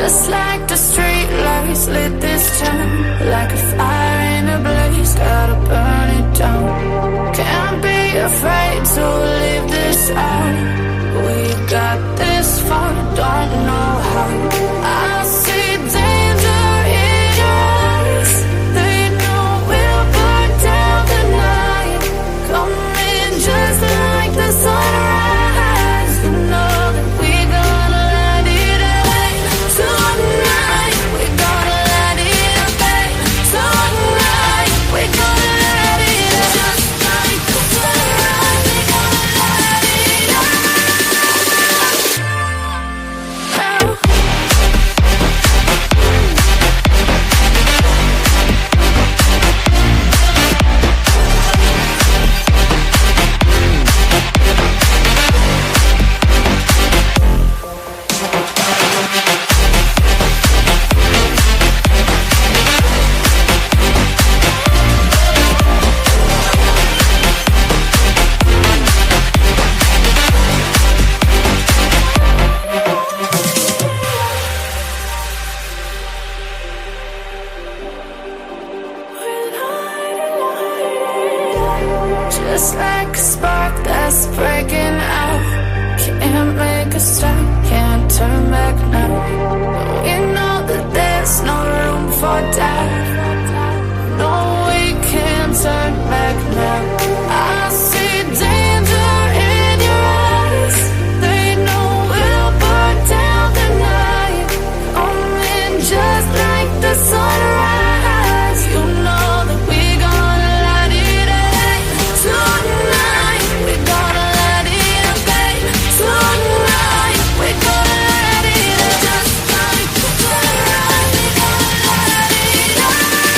Just like the street lights lit this town, like a fire in a blaze, gotta burn it down. Can't be afraid to leave this out. We got this far, don't know how. I see danger in your eyes. They know we'll burn down the night. Coming just like the sunrise. You know that we're gonna light it up tonight. We're gonna light it up tonight. We're gonna light it up just like the sunrise. We're gonna light it up now. Just like a spark that's breaking out. Can't make a stop, can't turn back now. We know that there's no room for doubt. No, we can't turn back now. I see danger in your eyes. They know we'll burn down the night. Coming just like the sunrise. You know that we're gonna light it up tonight. We're gonna light it up tonight. We're gonna light it up just like the sunrise. We're gonna light it up now.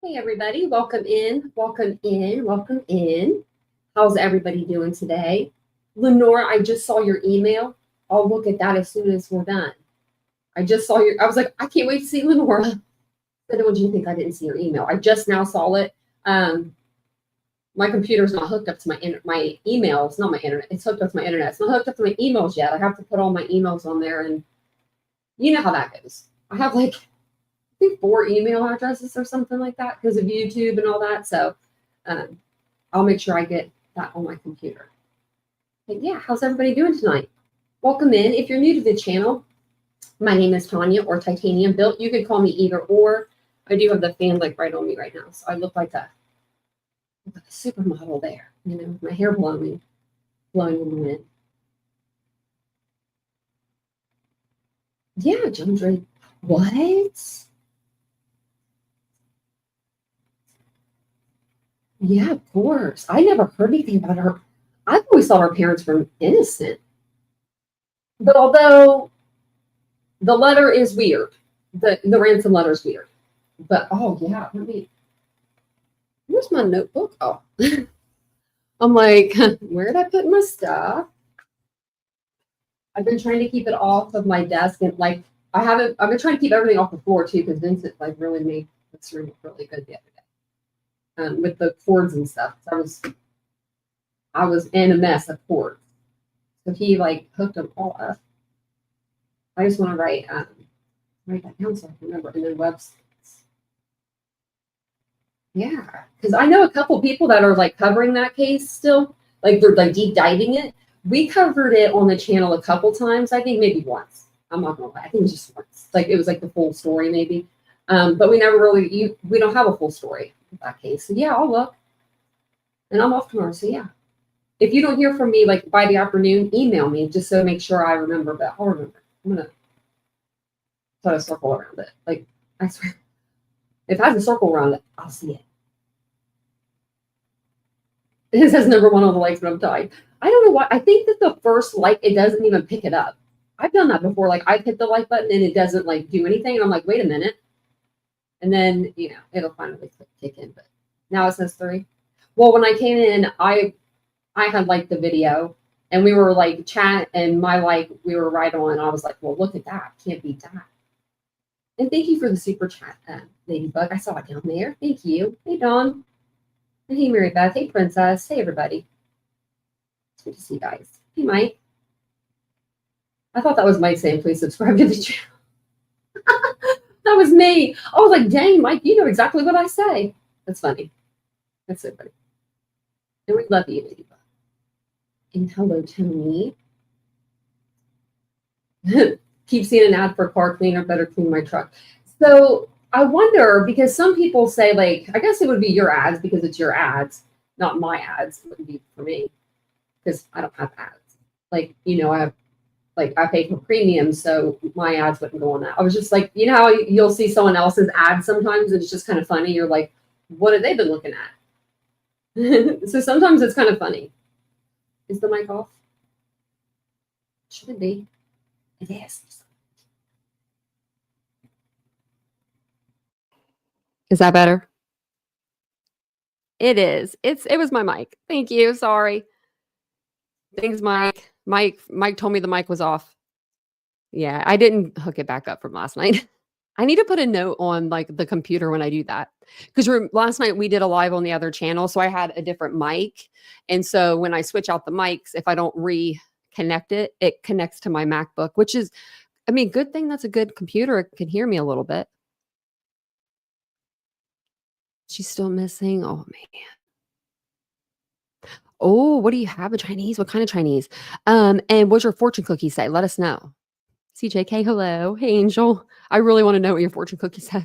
Hey everybody, welcome in, welcome in, welcome in. How's everybody doing today? Lenora, I just saw your email. I'll look at that as soon as we're done. I was like, I can't wait to see Lenora. I don't want you to think I didn't see your email. I just now saw it. My computer's not hooked up to my email. It's not my internet. It's hooked up to my internet. It's not hooked up to my emails yet. I have to put all my emails on there, and you know how that goes. I have like, I think 4 email addresses or something like that because of YouTube and all that. So I'll make sure I get that on my computer. But yeah, how's everybody doing tonight? Welcome in. If you're new to the channel, my name is Tanya or TitaniumBuilt. You can call me either or. I do have the fan like right on me right now. So I look like a supermodel there, you know, with my hair blowing in the wind. Yeah, John Dre. What? Yeah, of course. I never heard anything about her. I've always thought her parents were innocent. But although the letter is weird, the ransom letter is weird. But oh yeah, where's my notebook? Oh, I'm like, where did I put my stuff? I've been trying to keep it off of my desk, and like I've been trying to keep everything off the floor too, because Vincent like really made this room look really good the other day. With the cords and stuff. So I was in a mess of cords. So he like hooked them all up. I just want to write that down so I can remember. And then websites. Yeah, because I know a couple people that are like covering that case still. Like they're like deep diving it. We covered it on the channel a couple times. I think maybe once. I'm not gonna lie. I think it was just once. Like it was like the full story maybe. But we never really we don't have a full story of that case. So yeah, I'll look. And I'm off tomorrow, so yeah. If you don't hear from me like by the afternoon, email me just so make sure I remember. But I'll remember. I'm gonna put a circle around it. Like I swear, if it has a circle around it, I'll see it. It says number one on the likes, but I'm tied. I don't know why. I think that the first like it doesn't even pick it up. I've done that before. Like I've hit the like button and it doesn't like do anything, and I'm like, wait a minute, and then it'll finally kick in. But now it says 3. Well, when I came in, I had liked the video, and we were like chat, and we were right on. I was like, well, look at that, can't beat that. And thank you for the super chat, Ladybug. I saw it down there. Thank you. Hey Dawn. And hey Mary Beth. Hey Princess. Hey everybody. It's good to see you guys. Hey Mike. I thought that was Mike saying please subscribe to the channel. That was me. I was like, dang, Mike, you know exactly what I say. That's funny. That's so funny. And we love you, Ladybug. And hello, Tony. Keep seeing an ad for car cleaner, better clean my truck. So I wonder, because some people say, like, I guess it would be your ads because it's your ads, not my ads. It wouldn't be for me because I don't have ads. Like, I pay for premium, so my ads wouldn't go on that. I was just like, how you'll see someone else's ads sometimes, and it's just kind of funny. You're like, what have they been looking at? So sometimes it's kind of funny. Is the mic off? Should it be? It is. Is that better? It is. It was my mic. Thank you. Sorry. Thanks, Mike. Mike told me the mic was off. Yeah, I didn't hook it back up from last night. I need to put a note on like the computer when I do that. Because last night we did a live on the other channel, so I had a different mic. And so when I switch out the mics, if I don't reconnect it, it connects to my MacBook, which is, I mean, good thing that's a good computer. It can hear me a little bit. She's still missing. Oh man. Oh, what do you have? A Chinese? What kind of Chinese? And what's your fortune cookie say? Let us know. CJK, hello. Hey, Angel. I really want to know what your fortune cookie says.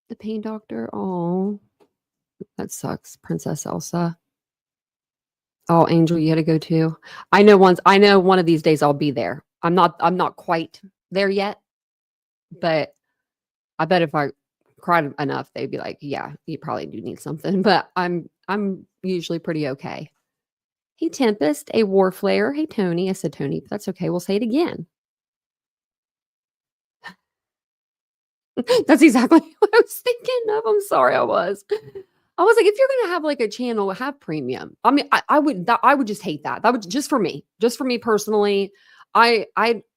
The pain doctor. Oh, that sucks. Princess Elsa. Oh, Angel, you had to go too. I know one of these days I'll be there. I'm not quite there yet, but I bet if I cried enough, they'd be like, yeah, you probably do need something. But I'm usually pretty okay. Hey, Tempest, a War Flare. Hey, Tony. I said Tony, but that's okay. We'll say it again. That's exactly what I was thinking of. I'm sorry, I was like, if you're gonna have like a channel, have premium. I mean, I would just hate that. That would just for me personally. I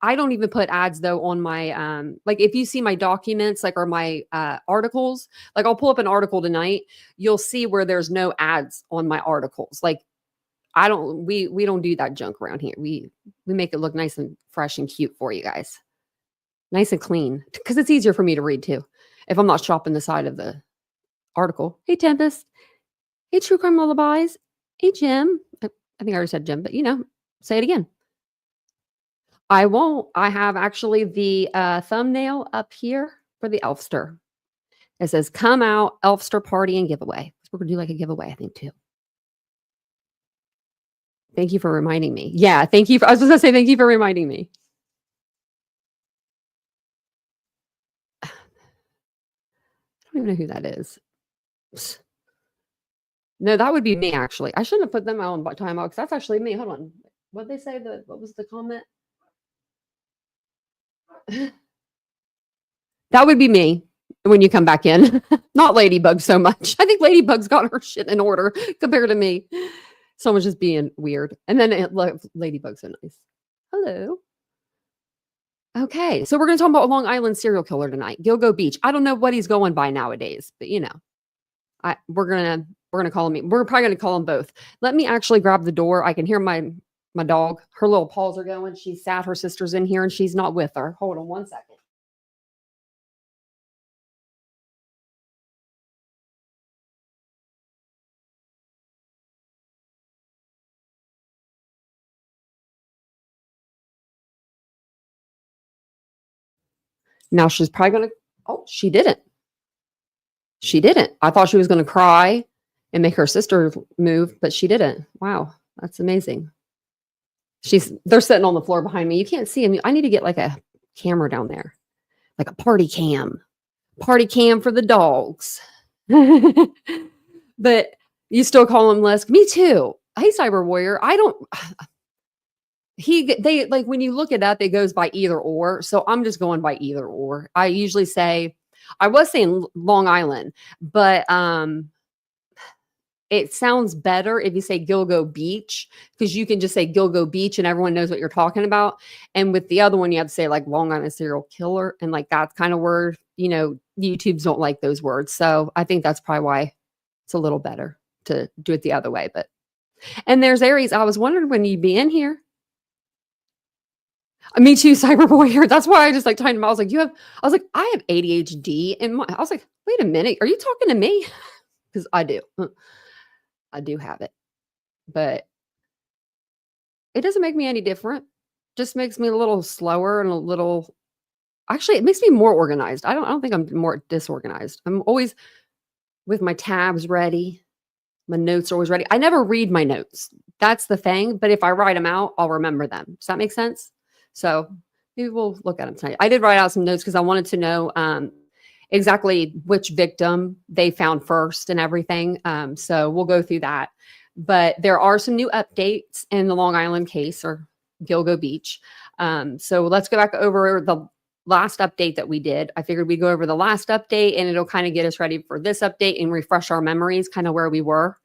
don't even put ads though on my like if you see my documents like or my articles, like I'll pull up an article tonight, you'll see where there's no ads on my articles. Like we don't do that junk around here. We make it look nice and fresh and cute for you guys. Nice and clean because it's easier for me to read too if I'm not shopping the side of the article. Hey, Tempest. Hey, True Crime Lullabies. Hey, Jim. I think I already said Jim, but say it again. I won't. I have actually the thumbnail up here for the Elfster. It says, come out, Elfster party and giveaway. We're going to do like a giveaway, I think, too. Thank you for reminding me. Yeah, thank you. I was going to say thank you for reminding me. I don't even know who that is. No, that would be me, actually. I shouldn't have put them out on timeout because that's actually me. Hold on. What did they say? What was the comment? That would be me when you come back in. Not Ladybug so much. I think Ladybug's got her shit in order compared to me. Someone's just being weird. And then Ladybug's so nice. Hello. Okay, so we're going to talk about Long Island serial killer tonight, Gilgo Beach. I don't know what he's going by nowadays, but we're gonna call him. We're probably gonna call them both. Let me actually grab the door. I can hear my dog. Her little paws are going. She's sad. Her sister's in here and she's not with her. Hold on one second. Now she's probably gonna. Oh, she didn't. She didn't. I thought she was gonna cry and make her sister move, but she didn't. Wow, that's amazing. They're sitting on the floor behind me. You can't see them. I need to get like a camera down there, like a party cam for the dogs. But you still call him Les? Me too. Hey, Cyber Warrior. They like when you look it up, it goes by either or. So I'm just going by either or. I usually say, I was saying Long Island, but it sounds better if you say Gilgo Beach, because you can just say Gilgo Beach and everyone knows what you're talking about. And with the other one, you have to say like Long Island serial killer. And like that kind of word, YouTubes don't like those words. So I think that's probably why it's a little better to do it the other way. And there's Aries. I was wondering when you'd be in here. Me too, Cyber Warrior. That's why I just like timed him. I was like, I have ADHD. And I was like, wait a minute. Are you talking to me? Because I do. I do have it, but it doesn't make me any different. Just makes me a little slower and actually, it makes me more organized. I don't think I'm more disorganized. I'm always with my tabs ready. My notes are always ready. I never read my notes. That's the thing. But if I write them out, I'll remember them. Does that make sense? So maybe we'll look at them tonight. I did write out some notes because I wanted to know exactly which victim they found first and everything. So we'll go through that. But there are some new updates in the Long Island case, or Gilgo Beach. So let's go back over the last update that we did. I figured we'd go over the last update and it'll kind of get us ready for this update and refresh our memories, kind of where we were.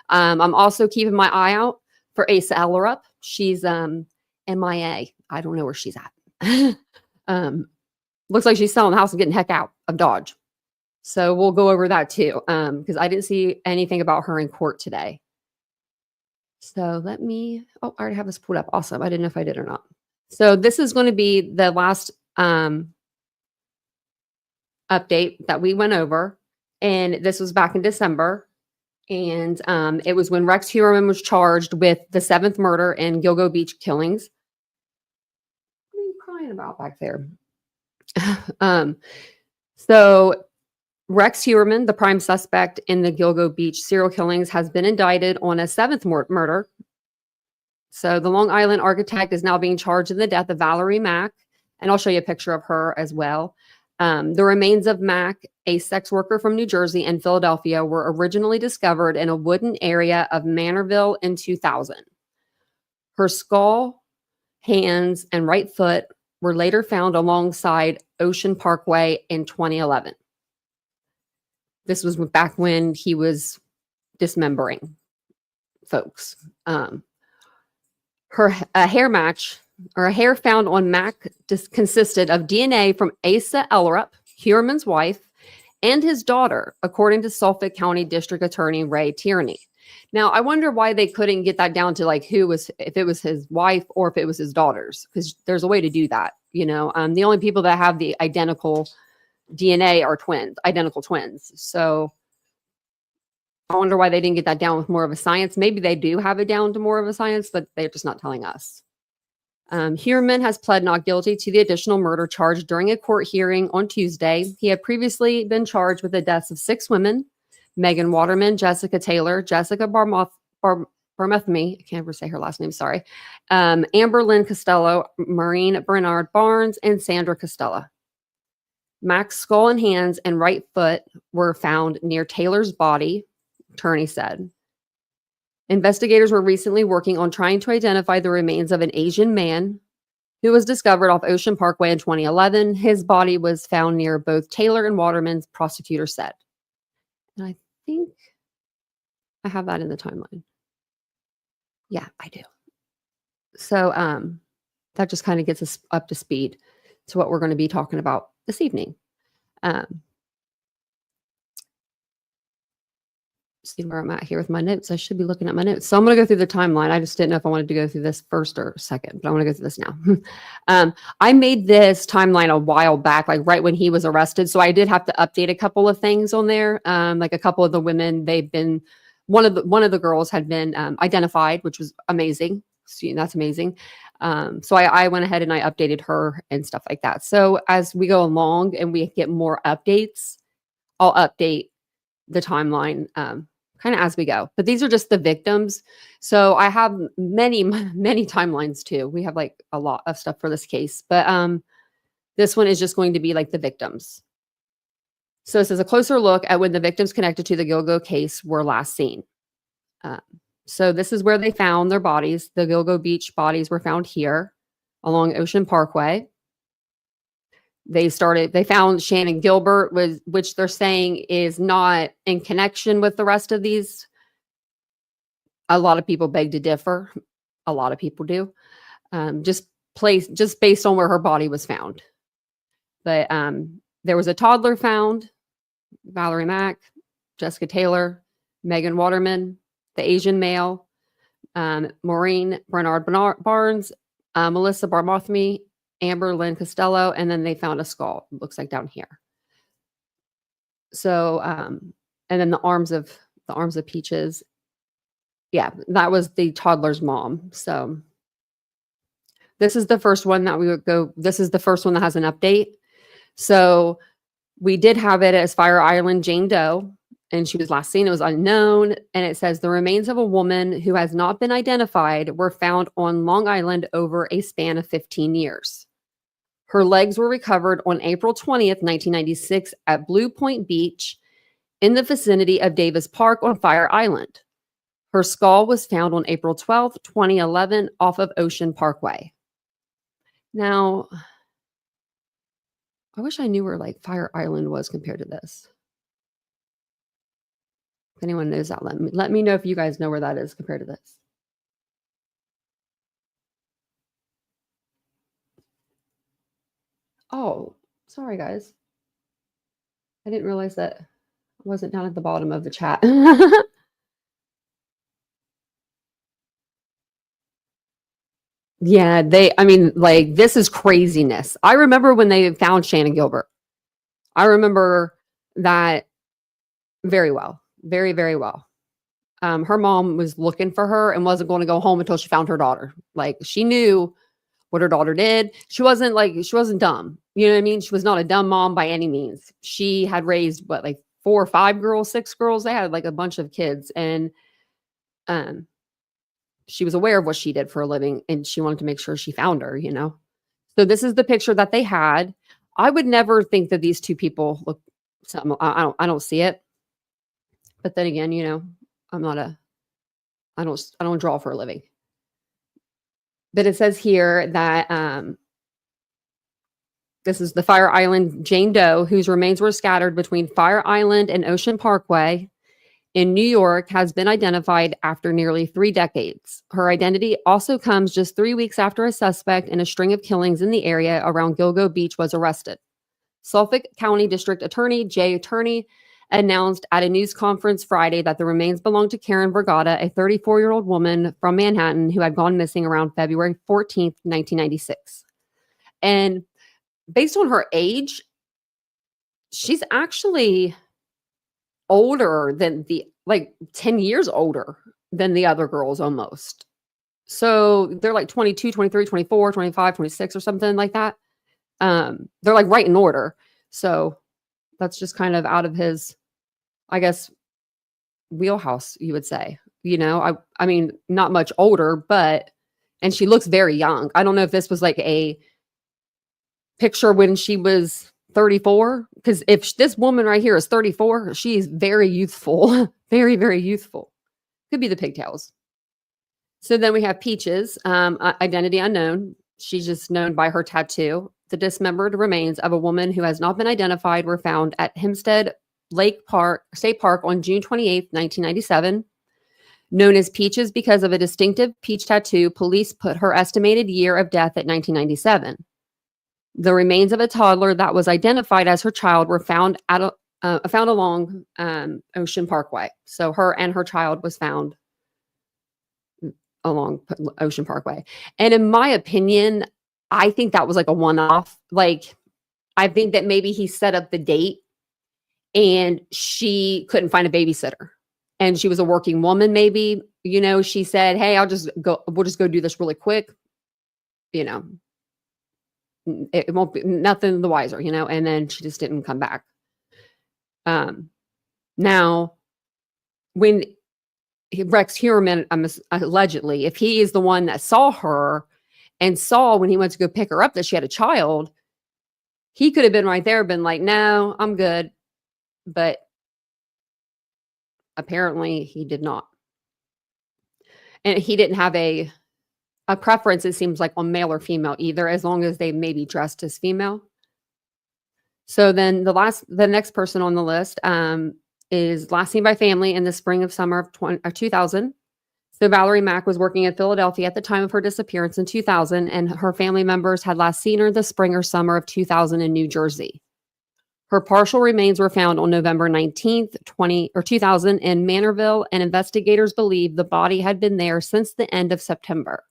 I'm also keeping my eye out for Asa Ellerup. She's MIA. I don't know where she's at. Looks like she's selling the house and getting heck out of Dodge. So we'll go over that too, because I didn't see anything about her in court today. So I already have this pulled up. Awesome. I didn't know if I did or not. So this is going to be the last update that we went over. And this was back in December. And it was when Rex Heuermann was charged with the 7th murder in Gilgo Beach killings. What are you crying about back there? So Rex Heuermann, the prime suspect in the Gilgo Beach serial killings, has been indicted on a 7th murder. So the Long Island architect is now being charged in the death of Valerie Mack. And I'll show you a picture of her as well. The remains of Mack, a sex worker from New Jersey and Philadelphia, were originally discovered in a wooded area of Manorville in 2000. Her skull, hands, and right foot were later found alongside Ocean Parkway in 2011. This was back when he was dismembering folks. A hair found on Mack consisted of DNA from Asa Ellerup, Heuermann's wife, and his daughter, according to Suffolk County District Attorney Ray Tierney. Now, I wonder why they couldn't get that down to like if it was his wife or if it was his daughters, because there's a way to do that. The only people that have the identical DNA are identical twins. So I wonder why they didn't get that down with more of a science. Maybe they do have it down to more of a science, but they're just not telling us. Heuermann has pled not guilty to the additional murder charge during a court hearing on Tuesday. He had previously been charged with the deaths of 6 women: Megan Waterman, Jessica Taylor, Jessica Barmethmy, I can't ever say her last name, sorry, Amber Lynn Costello, Maureen Bernard Barnes, and Sandra Costello. Mack's skull and hands and right foot were found near Taylor's body, attorney said. Investigators were recently working on trying to identify the remains of an Asian man who was discovered off Ocean Parkway in 2011. His body was found near both Taylor and Waterman's, prosecutor said. And I think I have that in the timeline. Yeah, I do. So that just kind of gets us up to speed to what we're going to be talking about this evening. See where I'm at here with my notes. I should be looking at my notes. So I'm going to go through the timeline. I just didn't know if I wanted to go through this first or second, but I want to go through this now. I made this timeline a while back, like right when he was arrested. So I did have to update a couple of things on there. Like a couple of the women, one of the girls had been identified, which was amazing. So that's amazing. So I went ahead and I updated her and stuff like that. So as we go along and we get more updates, I'll update the timeline kind of as we go. But these are just the victims. So I have many, many timelines too. We have like a lot of stuff for this case, but this one is just going to be like the victims. So this is a closer look at when the victims connected to the Gilgo case were last seen. So this is where they found their bodies. The Gilgo Beach bodies were found here along Ocean Parkway. They found Shannon Gilbert, which they're saying is not in connection with the rest of these. A lot of people beg to differ. A lot of people do. Just based on where her body was found. But there was a toddler found, Valerie Mack, Jessica Taylor, Megan Waterman, the Asian male, Maureen Bernard Barnes, Melissa Barmothmy, Amber Lynn Costello, and then they found a skull. It looks like down here. So, and then the arms of Peaches. Yeah, that was the toddler's mom. So this is the first one that we would go. This is the first one that has an update. So we did have it as Fire Island Jane Doe, and she was last seen. It was unknown. And it says the remains of a woman who has not been identified were found on Long Island over a span of 15 years. Her legs were recovered on April 20th, 1996 at Blue Point Beach in the vicinity of Davis Park on Fire Island. Her skull was found on April 12th, 2011 off of Ocean Parkway. Now, I wish I knew where like Fire Island was compared to this. If anyone knows that, let me know if you guys know where that is compared to this. Oh, sorry guys. I didn't realize that I wasn't down at the bottom of the chat. Yeah, this is craziness. I remember when they found Shannon Gilbert. I remember that very well. Very, very well. Her mom was looking for her and wasn't going to go home until she found her daughter. Like, she knew what her daughter did. She wasn't dumb. You know what I mean? She was not a dumb mom by any means. She had raised 4 or 5 girls, 6 girls. They had like a bunch of kids, and she was aware of what she did for a living, and she wanted to make sure she found her, you know? So this is the picture that they had. I would never think that these two people look something. I don't see it. But then again, you know, I don't draw for a living. But it says here that this is the Fire Island Jane Doe, whose remains were scattered between Fire Island and Ocean Parkway in New York, has been identified after nearly 3 decades. Her identity also comes just 3 weeks after a suspect in a string of killings in the area around Gilgo Beach was arrested. Suffolk County District Attorney Jay Turney announced at a news conference Friday that the remains belonged to Karen Vergata, a 34-year-old woman from Manhattan who had gone missing around February 14th, 1996. And based on her age, she's actually older than 10 years older than the other girls almost. So they're like 22, 23, 24, 25, 26 or something like that. They're like right in order. So that's just kind of out of his, I guess, wheelhouse, you would say. You know, I mean, not much older, and she looks very young. I don't know if this was like a picture when she was 34, because if this woman right here is 34, she's very youthful. Very, very youthful. Could be the pigtails. So then we have Peaches, identity unknown. She's just known by her tattoo. The dismembered remains of a woman who has not been identified were found at Hempstead State Park on June 28th, 1997. Known as Peaches because of a distinctive peach tattoo, police put her estimated year of death at 1997. The remains of a toddler that was identified as her child were found along Ocean Parkway. So her and her child was found along Ocean Parkway. And in my opinion, I think that was like a one-off. Like, I think that maybe he set up the date and she couldn't find a babysitter. And she was a working woman, maybe. You know, she said, hey, we'll just go do this really quick. You know, it won't be nothing the wiser, you know, and then she just didn't come back. Now, when Rex Heuermann, allegedly, if he is the one that saw her and saw when he went to go pick her up that she had a child, he could have been right there, been like, no, I'm good. But apparently he did not. And he didn't have a preference, it seems like, on male or female either, as long as they maybe dressed as female. So then the next person on the list is last seen by family in the spring of summer of 2000. So Valerie Mack was working in Philadelphia at the time of her disappearance in 2000, and her family members had last seen her the spring or summer of 2000 in New Jersey. Her partial remains were found on November 19th, 2000 in Manorville, and investigators believe the body had been there since the end of September.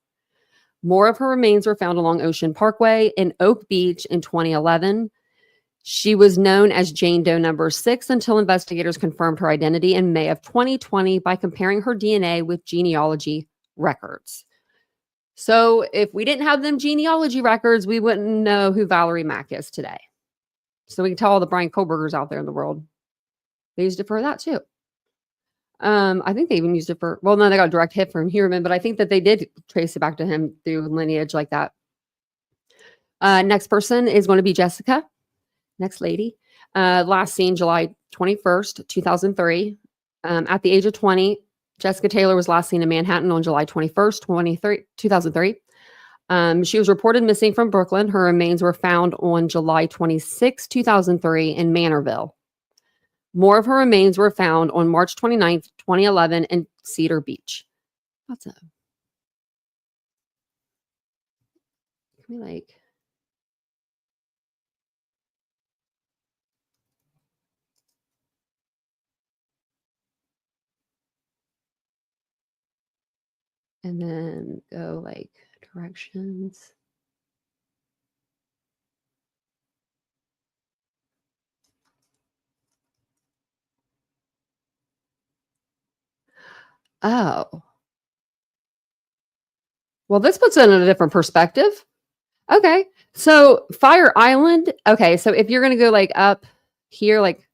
More of her remains were found along Ocean Parkway in Oak Beach in 2011. She was known as Jane Doe number 6 until investigators confirmed her identity in May of 2020 by comparing her DNA with genealogy records. So if we didn't have them genealogy records, we wouldn't know who Valerie Mack is today. So we can tell all the Brian Kohlbergers out there in the world. They used it for that too. I think they even used it for, well, no, they got a direct hit from Heuermann, but I think that they did trace it back to him through lineage like that. Next person is going to be Jessica. Next lady. Last seen July 21st, 2003. At the age of 20, Jessica Taylor was last seen in Manhattan on July 21st, 2003. She was reported missing from Brooklyn. Her remains were found on July 26, 2003 in Manorville. More of her remains were found on March 29th, 2011 in Cedar Beach. What's up? Can we like... And then go like directions. Oh. Well, this puts it in a different perspective. Okay. So Fire Island. Okay. So if you're going to go like up here, like,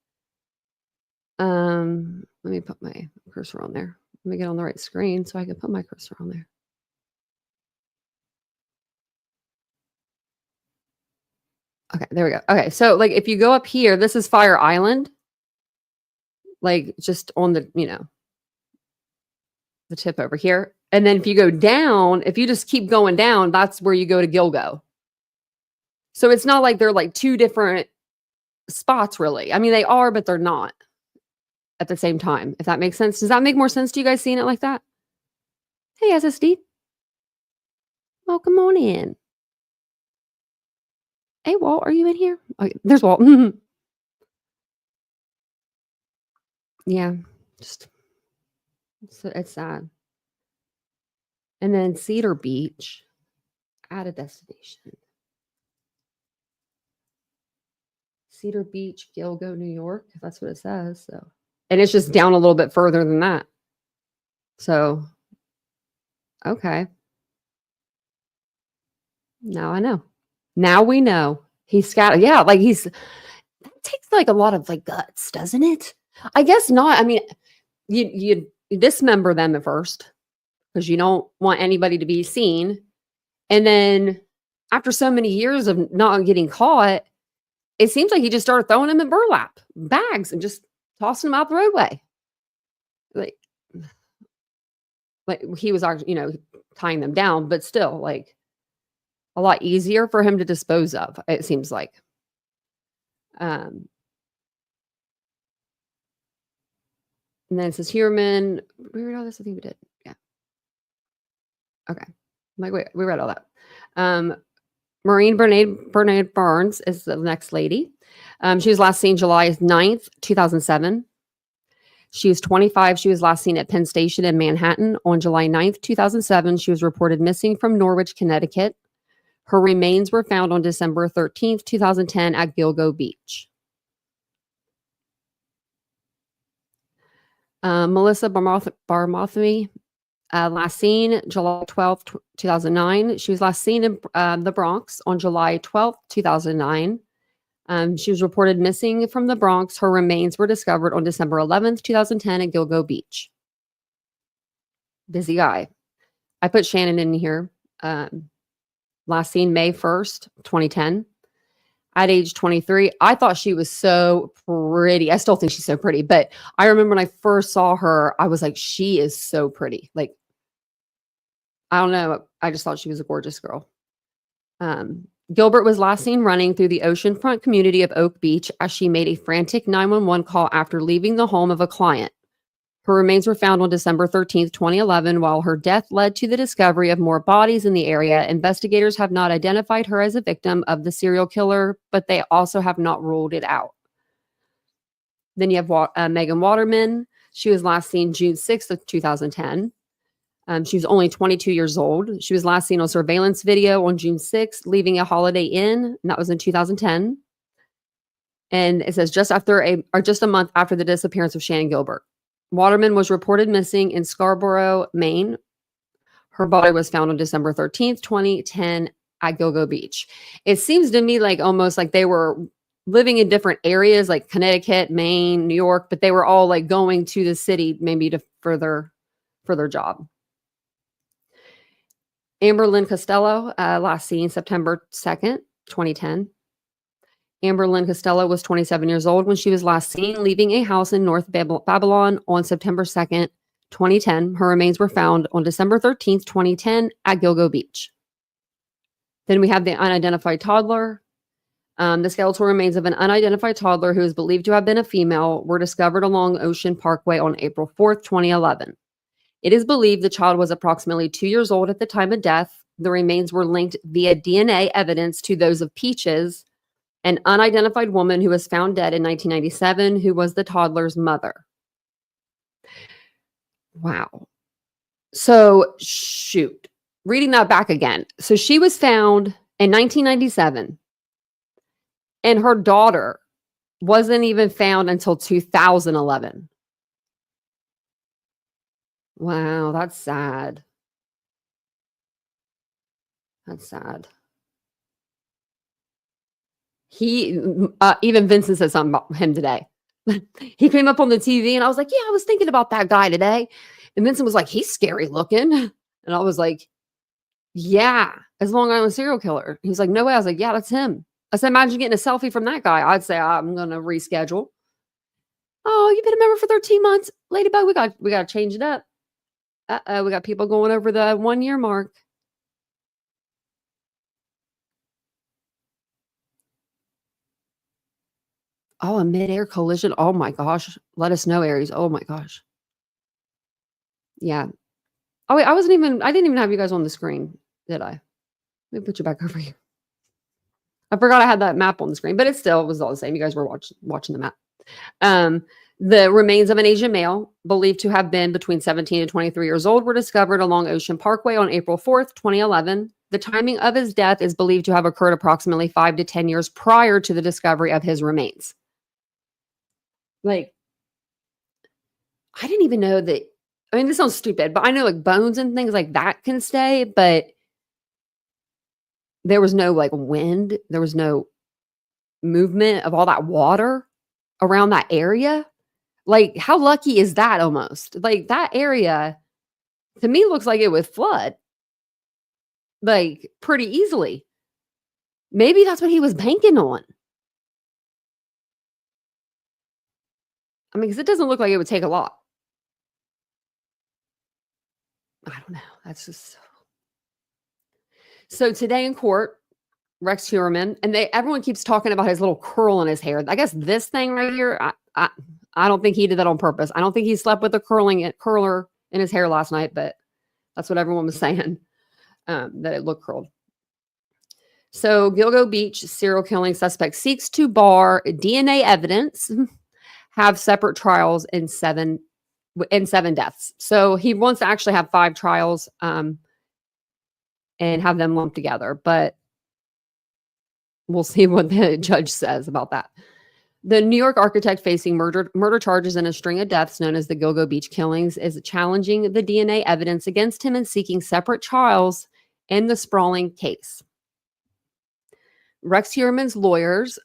let me put my cursor on there. Let me get on the right screen so I can put my cursor on there. Okay, there we go. Okay, so like if you go up here, this is Fire Island. Like just on the, the tip over here. And then if you go down, if you just keep going down, that's where you go to Gilgo. So it's not like they're like two different spots really. I mean, they are, but they're not at the same time, if that makes sense. Does that make more sense to you guys seeing it like that? Hey, SSD. Welcome on in. Hey, Walt, are you in here? Okay, there's Walt. Yeah, just it's sad. And then Cedar Beach, add a destination. Cedar Beach, Gilgo, New York. That's what it says. So, and it's just down a little bit further than that. So, okay. Now I know. Now we know. He's scattered. Yeah, like that takes like a lot of like guts, doesn't it? I guess not. I mean, you dismember them at first because you don't want anybody to be seen. And then after so many years of not getting caught, it seems like he just started throwing them in burlap bags and just tossing them out the roadway. Like he was actually, tying them down, but still like a lot easier for him to dispose of, it seems like. And then it says Heuermann. We read all this? I think we did. Yeah. Okay. Like, wait, we read all that. Maureen Bernard Barnes is the next lady. She was last seen July 9th, 2007. She was 25. She was last seen at Penn Station in Manhattan on July 9th, 2007. She was reported missing from Norwich, Connecticut. Her remains were found on December 13th, 2010 at Gilgo Beach. Melissa Barmothamy, last seen July 12th, 2009. She was last seen in the Bronx on July 12th, 2009. She was reported missing from the Bronx. Her remains were discovered on December 11th, 2010 at Gilgo Beach. Busy guy. I put Shannon in here. Last seen May 1st, 2010. At age 23, I thought she was so pretty. I still think she's so pretty, but I remember when I first saw her, I was like, she is so pretty. Like, I don't know. I just thought she was a gorgeous girl. Gilbert was last seen running through the oceanfront community of Oak Beach as she made a frantic 911 call after leaving the home of a client. Her remains were found on December 13th, 2011. While her death led to the discovery of more bodies in the area, investigators have not identified her as a victim of the serial killer, but they also have not ruled it out. Then you have Megan Waterman. She was last seen June 6th of 2010. She was only 22 years old. She was last seen on surveillance video on June 6th, leaving a Holiday Inn, and that was in 2010. And it says just a month after the disappearance of Shannon Gilbert. Waterman was reported missing in Scarborough, Maine. Her body was found on December 13th, 2010 at Gilgo Beach. It seems to me like almost like they were living in different areas like Connecticut, Maine, New York, but they were all like going to the city maybe to for their job. Amber Lynn Costello, last seen September 2nd, 2010. Amber Lynn Costello was 27 years old when she was last seen leaving a house in North Babylon on September 2nd, 2010. Her remains were found on December 13th, 2010 at Gilgo Beach. Then we have the unidentified toddler. The skeletal remains of an unidentified toddler who is believed to have been a female were discovered along Ocean Parkway on April 4th, 2011. It is believed the child was approximately 2 years old at the time of death. The remains were linked via DNA evidence to those of Peaches, an unidentified woman who was found dead in 1997, who was the toddler's mother. Wow. So, shoot. Reading that back again. So, she was found in 1997, and her daughter wasn't even found until 2011. Wow, that's sad. That's sad. Even Vincent said something about him today. He came up on the TV and I was like, yeah, I was thinking about that guy today. And Vincent was like, he's scary looking. And I was like, yeah, as long as I'm a serial killer. He was like, no way. I was like, yeah, that's him. I said, imagine getting a selfie from that guy. I'd say, I'm going to reschedule. Oh, you've been a member for 13 months. Ladybug, we got to change it up. We got people going over the 1 year mark. Oh, a mid-air collision. Oh my gosh. Let us know, Aries. Oh my gosh. Yeah. Oh, wait, I didn't even have you guys on the screen, did I? Let me put you back over here. I forgot I had that map on the screen, but it still was all the same. You guys were watching the map. The remains of an Asian male, believed to have been between 17 and 23 years old, were discovered along Ocean Parkway on April 4th, 2011. The timing of his death is believed to have occurred approximately 5 to 10 years prior to the discovery of his remains. Like, I didn't even know that. I mean, this sounds stupid, but I know like bones and things like that can stay, but there was no like wind. There was no movement of all that water around that area. Like, how lucky is that almost? Like, that area to me looks like it would flood like pretty easily. Maybe that's what he was banking on. I mean, because it doesn't look like it would take a lot. I don't know. That's just so today in court, Rex Heuermann, and everyone keeps talking about his little curl in his hair. I guess this thing right here, I don't think he did that on purpose. I don't think he slept with a curler in his hair last night, but that's what everyone was saying, that it looked curled. So Gilgo Beach serial killing suspect seeks to bar DNA evidence, have separate trials in seven deaths. So he wants to actually have 5 trials and have them lumped together, but we'll see what the judge says about that. The New York architect facing murder charges in a string of deaths known as the Gilgo Beach killings is challenging the DNA evidence against him and seeking separate trials in the sprawling case. Rex Heuermann's lawyers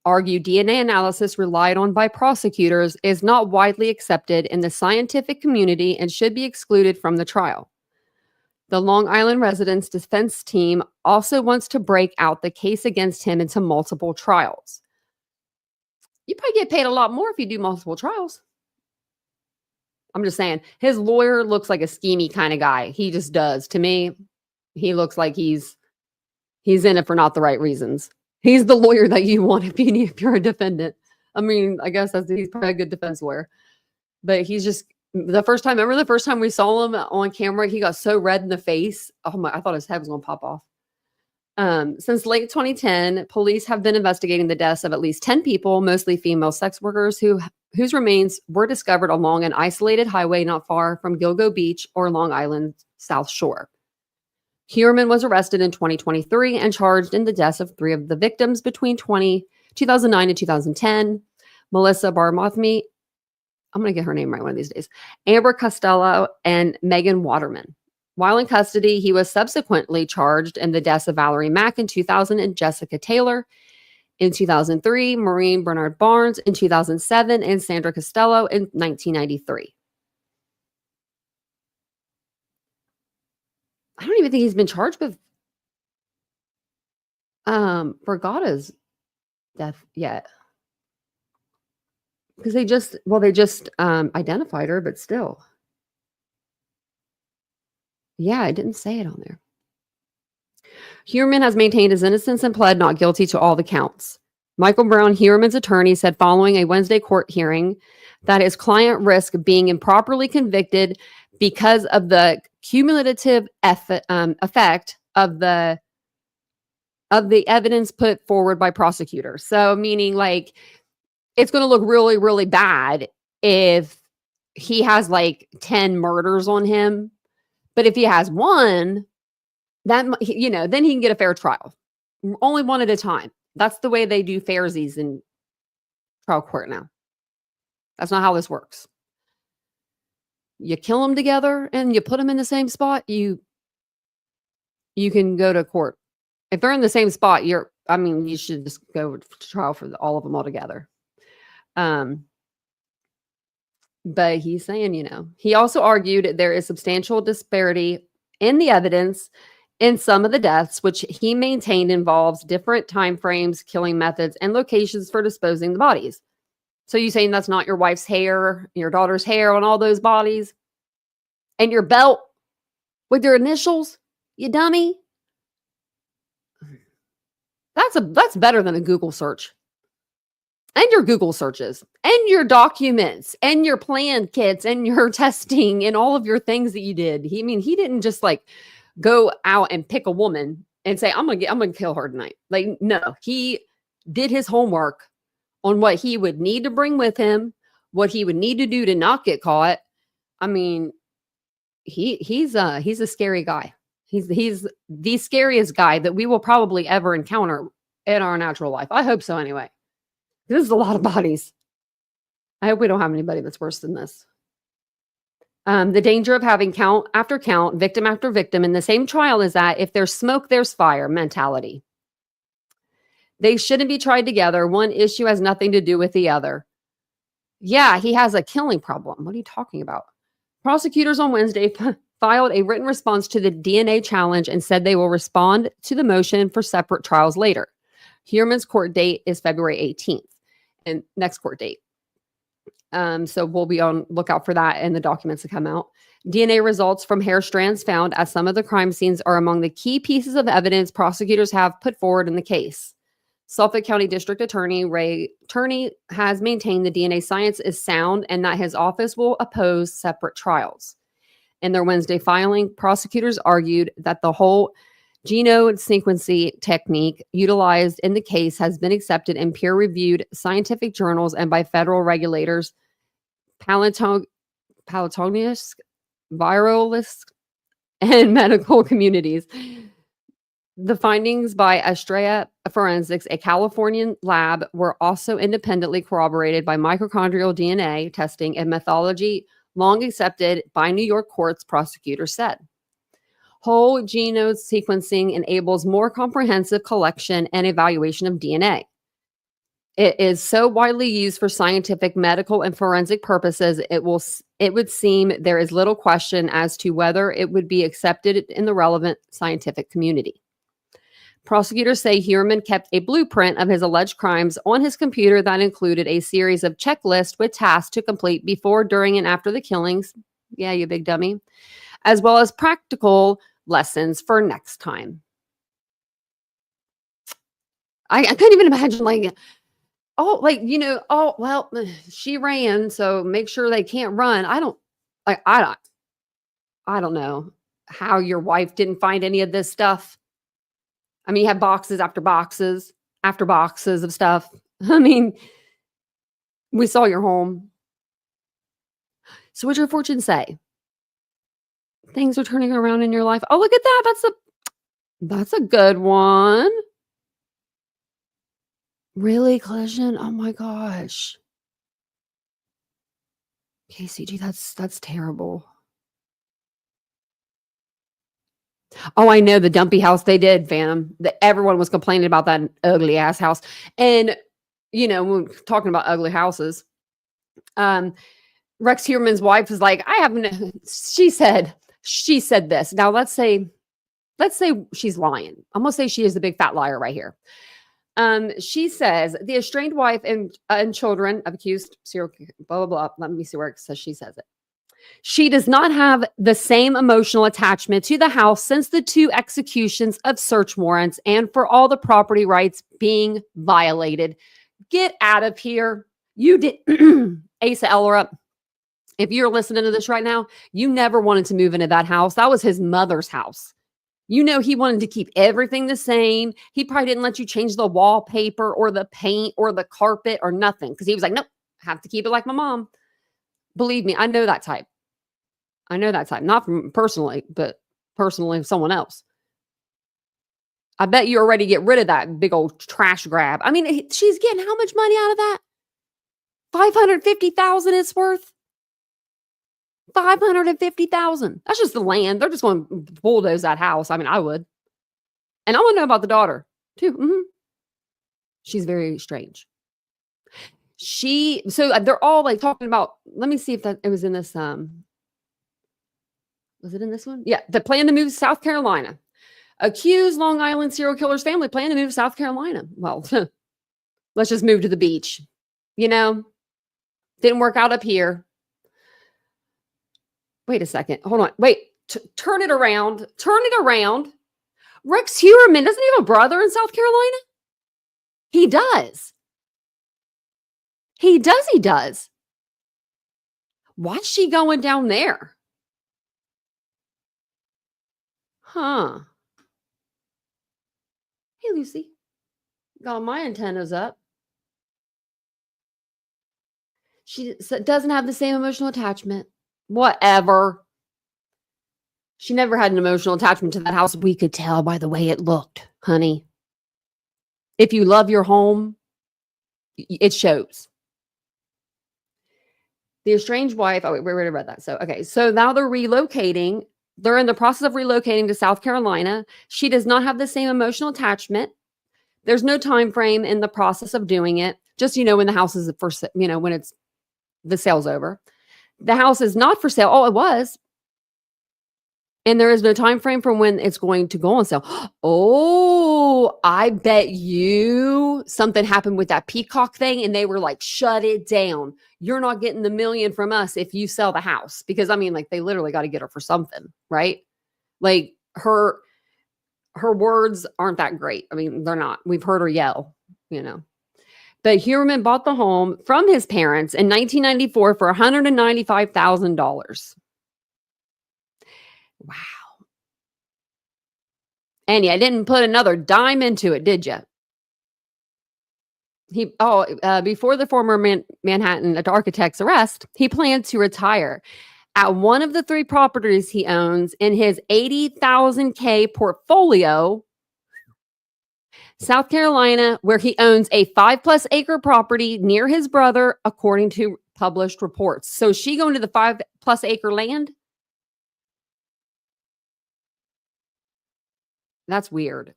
argue DNA analysis relied on by prosecutors is not widely accepted in the scientific community and should be excluded from the trial. The Long Island resident's defense team also wants to break out the case against him into multiple trials. You probably get paid a lot more if you do multiple trials. I'm just saying, his lawyer looks like a schemy kind of guy. He just does. To me, he looks like he's in it for not the right reasons. He's the lawyer that you want if you're a defendant. I mean, I guess he's probably a good defense lawyer. But he's just, remember the first time we saw him on camera, he got so red in the face. Oh my, I thought his head was going to pop off. Since late 2010, police have been investigating the deaths of at least 10 people, mostly female sex workers, whose remains were discovered along an isolated highway not far from Gilgo Beach or Long Island's South Shore. Heuermann was arrested in 2023 and charged in the deaths of 3 of the victims between 2009 and 2010. Melissa Barmothmy, I'm going to get her name right one of these days, Amber Costello, and Megan Waterman. While in custody, he was subsequently charged in the deaths of Valerie Mack in 2000 and Jessica Taylor in 2003, Maureen Bernard Barnes in 2007, and Sandra Costello in 1993. I don't even think he's been charged with Vergata's death yet. Because they just identified her, but still. Yeah, I didn't say it on there. Heuermann has maintained his innocence and pled not guilty to all the counts. Michael Brown, Heuermann's attorney, said following a Wednesday court hearing that his client risked being improperly convicted because of the cumulative effect of the evidence put forward by prosecutors. So meaning like it's going to look really, really bad if he has like 10 murders on him. But if he has one, then he can get a fair trial. Only one at a time. That's the way they do fairsies in trial court now. That's not how this works. You kill them together and you put them in the same spot, you can go to court. If they're in the same spot, you should just go to trial for all of them all together. But he's saying, he also argued there is substantial disparity in the evidence in some of the deaths, which he maintained involves different time frames, killing methods, and locations for disposing the bodies. So you saying that's not your wife's hair, your daughter's hair on all those bodies, and your belt with your initials, you dummy? That's better than a Google search. And your Google searches, and your documents, and your plan kits, and your testing, and all of your things that you did. He didn't just like go out and pick a woman and say, I'm gonna kill her tonight. Like, no, he did his homework on what he would need to bring with him, what he would need to do to not get caught. I mean, he's a scary guy. He's the scariest guy that we will probably ever encounter in our natural life. I hope so anyway. This is a lot of bodies. I hope we don't have anybody that's worse than this. The danger of having count after count, victim after victim in the same trial is that if there's smoke, there's fire mentality. They shouldn't be tried together. One issue has nothing to do with the other. Yeah, he has a killing problem. What are you talking about? Prosecutors on Wednesday filed a written response to the DNA challenge and said they will respond to the motion for separate trials later. Heuermann's court date is February 18th. And next court date. So we'll be on lookout for that and the documents that come out. DNA results from hair strands found at some of the crime scenes are among the key pieces of evidence prosecutors have put forward in the case. Suffolk County District Attorney Ray Turney has maintained the DNA science is sound and that his office will oppose separate trials. In their Wednesday filing, prosecutors argued that the whole genome sequencing technique utilized in the case has been accepted in peer-reviewed scientific journals and by federal regulators, paleontologists, virologists, and medical communities. The findings by Astrea Forensics, a Californian lab, were also independently corroborated by mitochondrial DNA testing and methodology long accepted by New York courts, prosecutors said. Whole genome sequencing enables more comprehensive collection and evaluation of DNA. It is so widely used for scientific, medical, and forensic purposes, it would seem there is little question as to whether it would be accepted in the relevant scientific community. Prosecutors say Heuermann kept a blueprint of his alleged crimes on his computer that included a series of checklists with tasks to complete before, during, and after the killings. Yeah, you big dummy. As well as practical lessons for next time. I couldn't even imagine, like, oh, like, oh, well, she ran, so make sure they can't run. I don't know how your wife didn't find any of this stuff. I mean, you have boxes after boxes after boxes of stuff. I mean, we saw your home. So what'd your fortune say? Things are turning around in your life. Oh, look at that. That's a good one. Really, collision? Oh my gosh. KCG, that's terrible. Oh, I know the dumpy house they did, Phantom. Everyone was complaining about that ugly ass house. And, when we're talking about ugly houses, Rex Heuermann's wife was like, she said this. Now let's say she's lying. I'm going to say she is the big fat liar right here. She says the estranged wife and children of accused serial blah, blah, blah. Let me see where it says she says it. She does not have the same emotional attachment to the house since the 2 executions of search warrants and for all the property rights being violated. Get out of here. You did. Asa Ellerup, if you're listening to this right now, you never wanted to move into that house. That was his mother's house. He wanted to keep everything the same. He probably didn't let you change the wallpaper or the paint or the carpet or nothing because he was like, nope, have to keep it like my mom. Believe me, I know that type. Not from personally, but personally someone else. I bet you already get rid of that big old trash grab. I mean, she's getting how much money out of that? $550,000 it's worth. $550,000. That's just the land. They're just going to bulldoze that house. I mean, I would. And I want to know about the daughter too. Mm-hmm. She's very strange. So they're all like talking about, let me see if it was in this, was it in this one? Yeah. The plan to move to South Carolina. Accused Long Island serial killer's family plan to move to South Carolina. Well, let's just move to the beach. Didn't work out up here. Wait a second. Hold on. Wait. Turn it around. Rex Heuermann, doesn't he have a brother in South Carolina? He does. He does. Why's she going down there? Huh. Hey, Lucy. Got my antennas up. She doesn't have the same emotional attachment. Whatever. She never had an emotional attachment to that house. We could tell by the way it looked, honey. If you love your home, it shows. The estranged wife. Oh, wait, we already read that. So now they're relocating. They're in the process of relocating to South Carolina. She does not have the same emotional attachment. There's no time frame in the process of doing it. Just, when the house is for, when it's the sale's over. The house is not for sale. Oh, it was. And there is no time frame from when it's going to go on sale. Oh, I bet you something happened with that Peacock thing and they were like, shut it down. You're not getting the $1 million from us if you sell the house. Because I mean, like, they literally got to get her for something, right? Like her words aren't that great. I mean, they're not. We've heard her yell, But Heuermann bought the home from his parents in 1994 for $195,000. Wow. And I didn't put another dime into it, did you? Before the former Manhattan architect's arrest, he planned to retire at one of the 3 properties he owns in his $80,000 portfolio, South Carolina, where he owns a 5+ acre property near his brother, according to published reports. So is she going to the 5+ acre land? That's weird.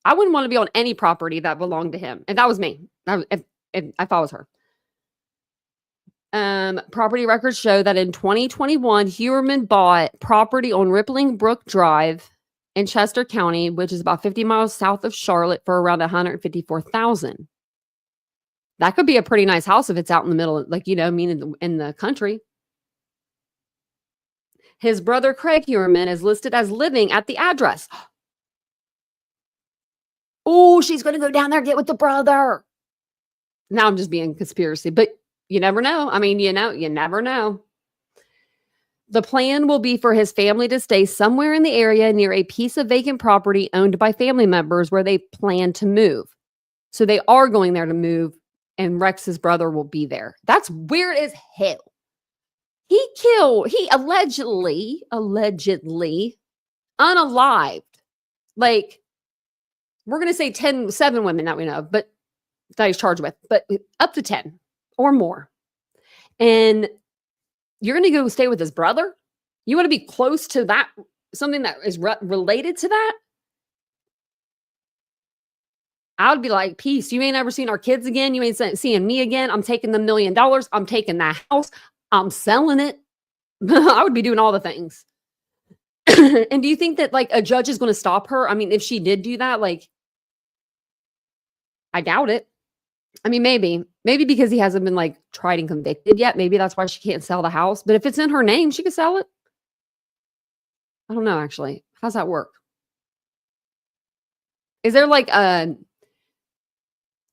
I wouldn't want to be on any property that belonged to him. If that was me, if I was her. Property records show that in 2021, Heuermann bought property on Rippling Brook Drive in Chester County, which is about 50 miles south of Charlotte, for around $154,000. That could be a pretty nice house if it's out in the middle, like, you know, I mean, in the country. His brother, Craig Heuermann, is listed as living at the address. Oh, she's going to go down there and get with the brother. Now I'm just being conspiracy, but you never know. I mean, you never know. The plan will be for his family to stay somewhere in the area near a piece of vacant property owned by family members where they plan to move. So they are going there to move, and Rex's brother will be there. That's weird as hell. He allegedly unalived, like, we're going to say 7 women that we know of, but that he's charged with, but up to 10 or more. And you're going to go stay with his brother? You want to be close to that, something that is related to that? I would be like, peace. You ain't ever seen our kids again. You ain't seeing me again. I'm taking the $1 million. I'm taking that house. I'm selling it. I would be doing all the things. And do you think that, like, a judge is going to stop her? I mean, if she did do that, like, I doubt it. I mean, maybe because he hasn't been, like, tried and convicted yet. Maybe that's why she can't sell the house. But if it's in her name, she could sell it. I don't know, actually. How's that work? Is there, like,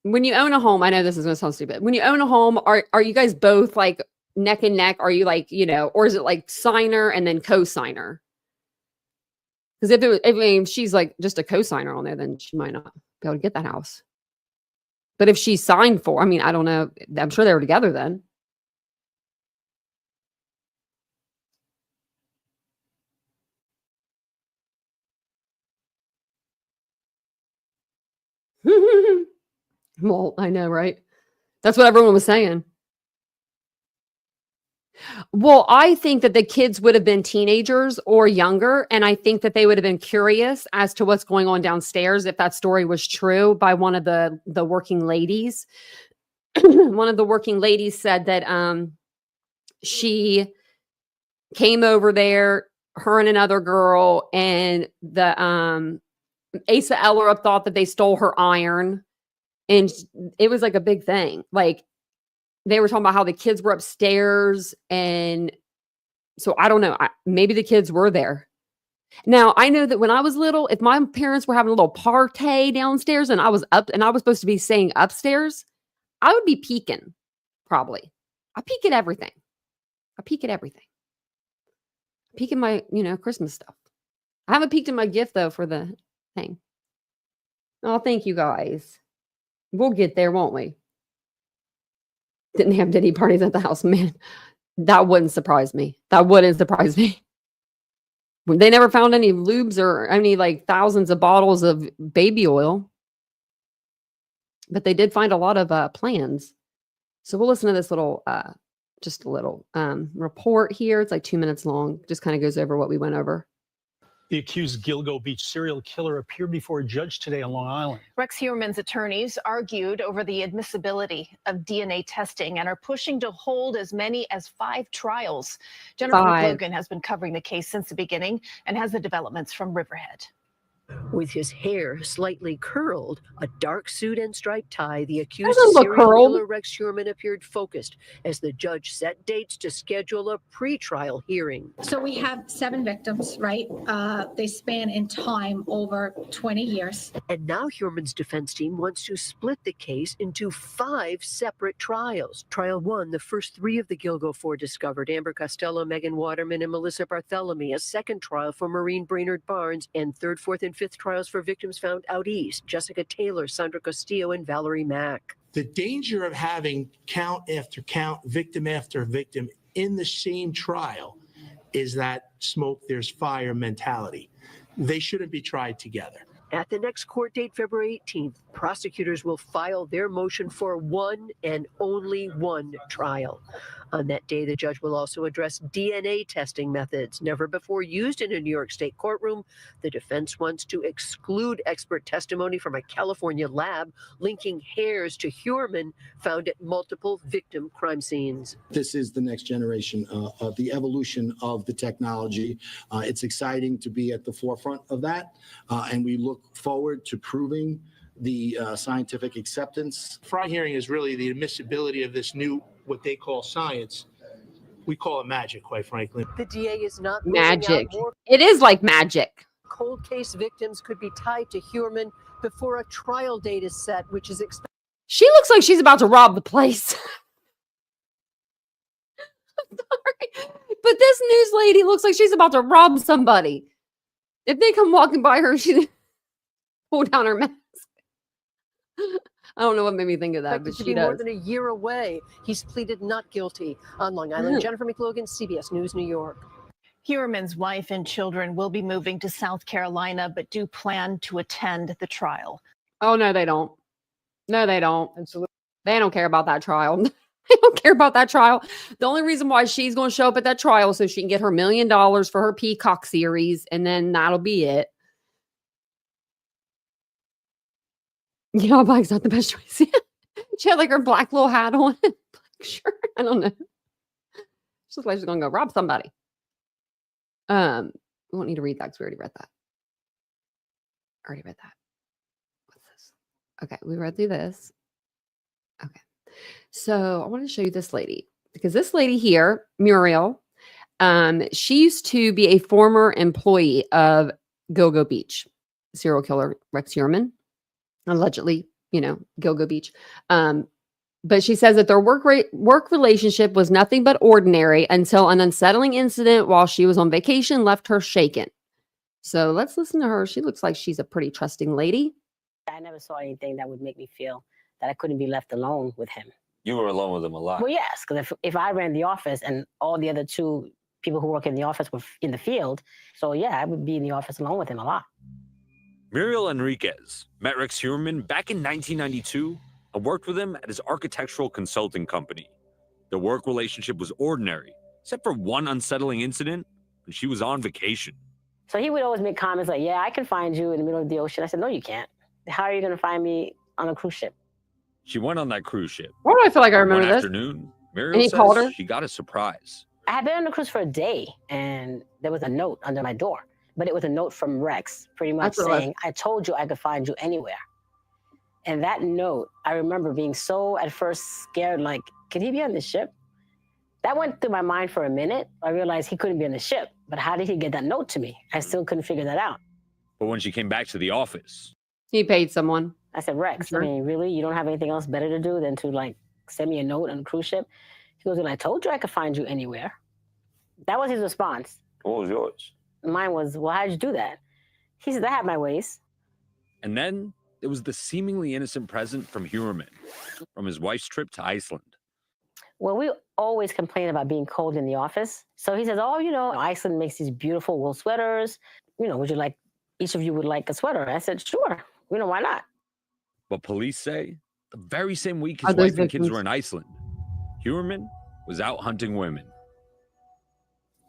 when you own a home, I know this is going to sound stupid. When you own a home, are you guys both, like, neck and neck? Are you, like, you know, or is it like signer and then co-signer? Because if she's, like, just a co-signer on there, then she might not be able to get that house. But if she signed for, I mean, I don't know. I'm sure they were together then. Well, I know, right? That's what everyone was saying. Well, I think that the kids would have been teenagers or younger, and I think that they would have been curious as to what's going on downstairs if that story was true by one of the working ladies. One of the working ladies said that she came over there, her and another girl, and the Asa Ellerup thought that they stole her iron, and it was like a big thing. Like, they were talking about how the kids were upstairs, and so I don't know. Maybe the kids were there. Now, I know that when I was little, if my parents were having a little party downstairs and I was up and I was supposed to be staying upstairs, I would be peeking, probably. I peek at everything. I peek in my, Christmas stuff. I haven't peeked in my gift, though, for the thing. Oh, thank you, guys. We'll get there, won't we? Didn't have Diddy parties at the house. Man, that wouldn't surprise me. They never found any lubes or any, like, thousands of bottles of baby oil. But they did find a lot of plans. So we'll listen to this little, just a little report here. It's like 2 minutes long. Just kind of goes over what we went over. The accused Gilgo Beach serial killer appeared before a judge today on Long Island. Rex Heuermann's attorneys argued over the admissibility of DNA testing and are pushing to hold as many as 5 trials. Jennifer McLogan has been covering the case since the beginning and has the developments from Riverhead. With his hair slightly curled, a dark suit and striped tie, the accused serial killer Rex Heuermann appeared focused as the judge set dates to schedule a pre-trial hearing. So we have 7 victims, right? They span in time over 20 years. And now Heuermann's defense team wants to split the case into 5 separate trials. Trial 1, the first 3 of the Gilgo 4 discovered, Amber Costello, Megan Waterman, and Melissa Bartholomew. A second trial for Maureen Brainerd Barnes, and 3rd, 4th, and 5th trials for victims found out east, Jessica Taylor, Sandra Castillo, and Valerie Mack. The danger of having count after count, victim after victim in the same trial is that smoke, there's fire mentality. They shouldn't be tried together. At the next court date, February 18th, prosecutors will file their motion for one and only one trial. On that day, the judge will also address DNA testing methods, never before used in a New York State courtroom. The defense wants to exclude expert testimony from a California lab linking hairs to Heuermann found at multiple victim crime scenes. This is the next generation of the evolution of the technology. It's exciting to be at the forefront of that, and we look forward to proving the scientific acceptance. Fry hearing is really the admissibility of this new, what they call science. We call it magic, quite frankly. The DA is not ruling Magic. out more It is like magic. cold case victims could be tied to Heuermann before a trial date is set, which is expected. She looks like she's about to rob the place. I'm sorry. But this news lady looks like she's about to rob somebody. If they come walking by her, she pull down her mask. I don't know what made me think of that, but to she be more does. than a year away. He's pleaded not guilty. On Long Island, Jennifer McLogan, CBS News, New York. Heuermann's wife and children will be moving to South Carolina, but do plan to attend the trial. Oh, no, they don't. No, they don't. Absolutely. They don't care about that trial. They don't care about that trial. The only reason why she's going to show up at that trial is so she can get her $1 million for her Peacock series, and then that'll be it. Yeah, black's not the best choice. She had like her black little hat on. Black shirt. I don't know. She looks like she's going to go rob somebody. We won't need to read that because we already read that. Already read that. What's this? Okay, we read through this. Okay. So I want to show you this lady because this lady here, Muriel, she used to be a former employee of Gilgo Beach, serial killer Rex Heuermann, allegedly, Gilgo Beach. But she says that their work relationship was nothing but ordinary until an unsettling incident while she was on vacation left her shaken. So let's listen to her. She looks like she's a pretty trusting lady. I never saw anything that would make me feel that I couldn't be left alone with him. You were alone with him a lot. Well, yes, because if I ran the office and all the other two people who work in the office were in the field, so yeah, I would be in the office alone with him a lot. Muriel Enriquez met Rex Heuermann back in 1992 and worked with him at his architectural consulting company. Their work relationship was ordinary, except for one unsettling incident when she was on vacation. So he would always make comments like, yeah, I can find you in the middle of the ocean. I said, no, you can't. How are you going to find me on a cruise ship? She went on that cruise ship. Why do I feel like I remember One this? afternoon, And Muriel he called her? says she got a surprise. I had been on the cruise for a day, and there was a note under my door. But it was a note from Rex, pretty much saying, I told you I could find you anywhere. And that note, I remember being so at first scared, like, could he be on the ship? That went through my mind for a minute. I realized he couldn't be on the ship. But how did he get that note to me? I still couldn't figure that out. But when she came back to the office, he paid someone. I said, Rex, Sure. I mean, really? You don't have anything else better to do than to, like, send me a note on a cruise ship? He goes, well, I told you I could find you anywhere. That was his response. what was yours? Mine was, well, how'd you do that? He said, I have my ways. And then there was the seemingly innocent present from Heuermann, from his wife's trip to Iceland. Well, we always complain about being cold in the office. So he says, oh, Iceland makes these beautiful wool sweaters. Would you like, each of you would like a sweater? I said, sure. Why not? But police say the very same week his wife and kids were in Iceland, Heuermann was out hunting women.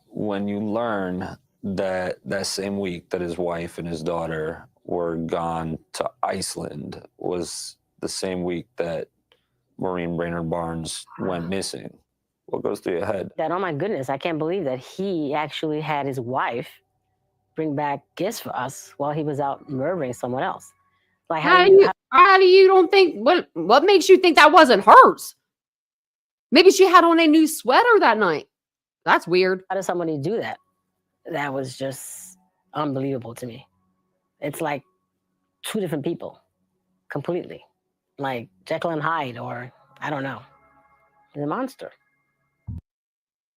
When you learn that same week that his wife and his daughter were gone to Iceland was the same week that Maureen Brainerd Barnes went missing, what goes through your head? That, oh my goodness, I can't believe that he actually had his wife bring back gifts for us while he was out murdering someone else. Like, How do you don't think, what makes you think that wasn't hers? Maybe she had on a new sweater that night. That's weird. How does somebody do that? That was just unbelievable to me. It's like two different people, completely. Like Jekyll and Hyde, or I don't know. He's a monster.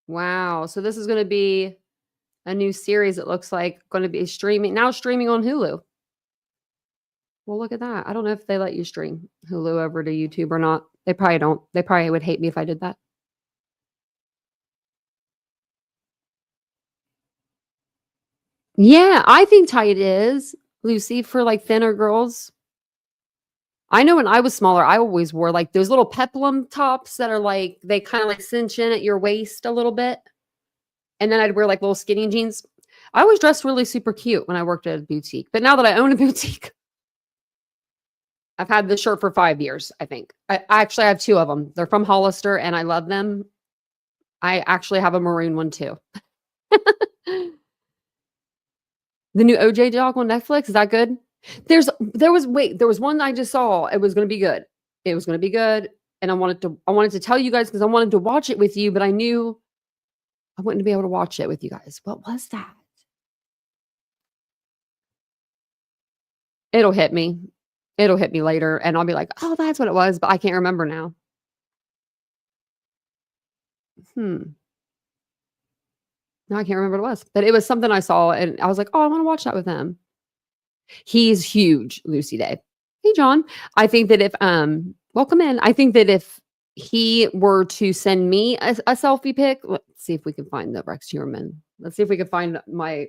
Wow. So this is going to be a new series. It looks like going to be streaming on Hulu. Well, look at that. I don't know if they let you stream Hulu over to YouTube or not. They probably don't. They probably would hate me if I did that. Yeah, I think tight is, Lucy, for like thinner girls. I know when I was smaller, I always wore like those little peplum tops that are like, they kind of like cinch in at your waist a little bit. And then I'd wear like little skinny jeans. I always dressed really super cute when I worked at a boutique. But now that I own a boutique, I've had this shirt for 5 years, I think. I actually have 2 of them. They're from Hollister and I love them. I actually have a maroon one too. The new OJ dog on Netflix, is that good? There was one I just saw. It was going to be good. It was going to be good. And I wanted to tell you guys because I wanted to watch it with you, but I knew I wouldn't be able to watch it with you guys. What was that? It'll hit me. It'll hit me later and I'll be like, oh, that's what it was, but I can't remember now. No, I can't remember what it was, but it was something I saw and I was like, oh, I want to watch that with him. He's huge, Lucy Day. Hey, John. I think that if, welcome in. I think that if he were to send me a selfie pic, let's see if we can find the Rex Heuermann. Let's see if we can find my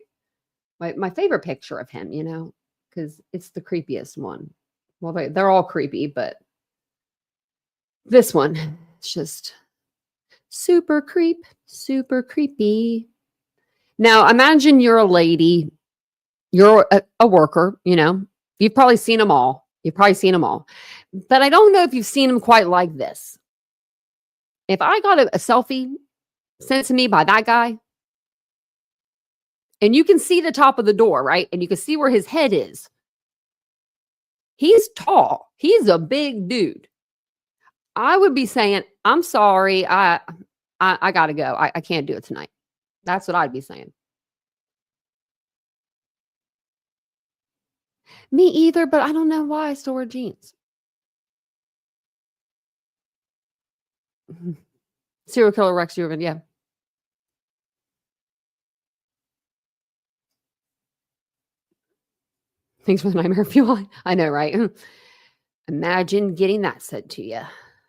favorite picture of him, because it's the creepiest one. Well, they're all creepy, but this one is just super creepy. Now, imagine you're a lady, you're a worker, you've probably seen them all. But I don't know if you've seen them quite like this. If I got a selfie sent to me by that guy, and you can see the top of the door, right? And you can see where his head is. He's tall. He's a big dude. I would be saying, I'm sorry. I got to go. I can't do it tonight. That's what I'd be saying. Me either, but I don't know why I still wear jeans. Serial killer Rex Heuermann, yeah. Thanks for the nightmare fuel. I know, right? Imagine getting that said to you. I'm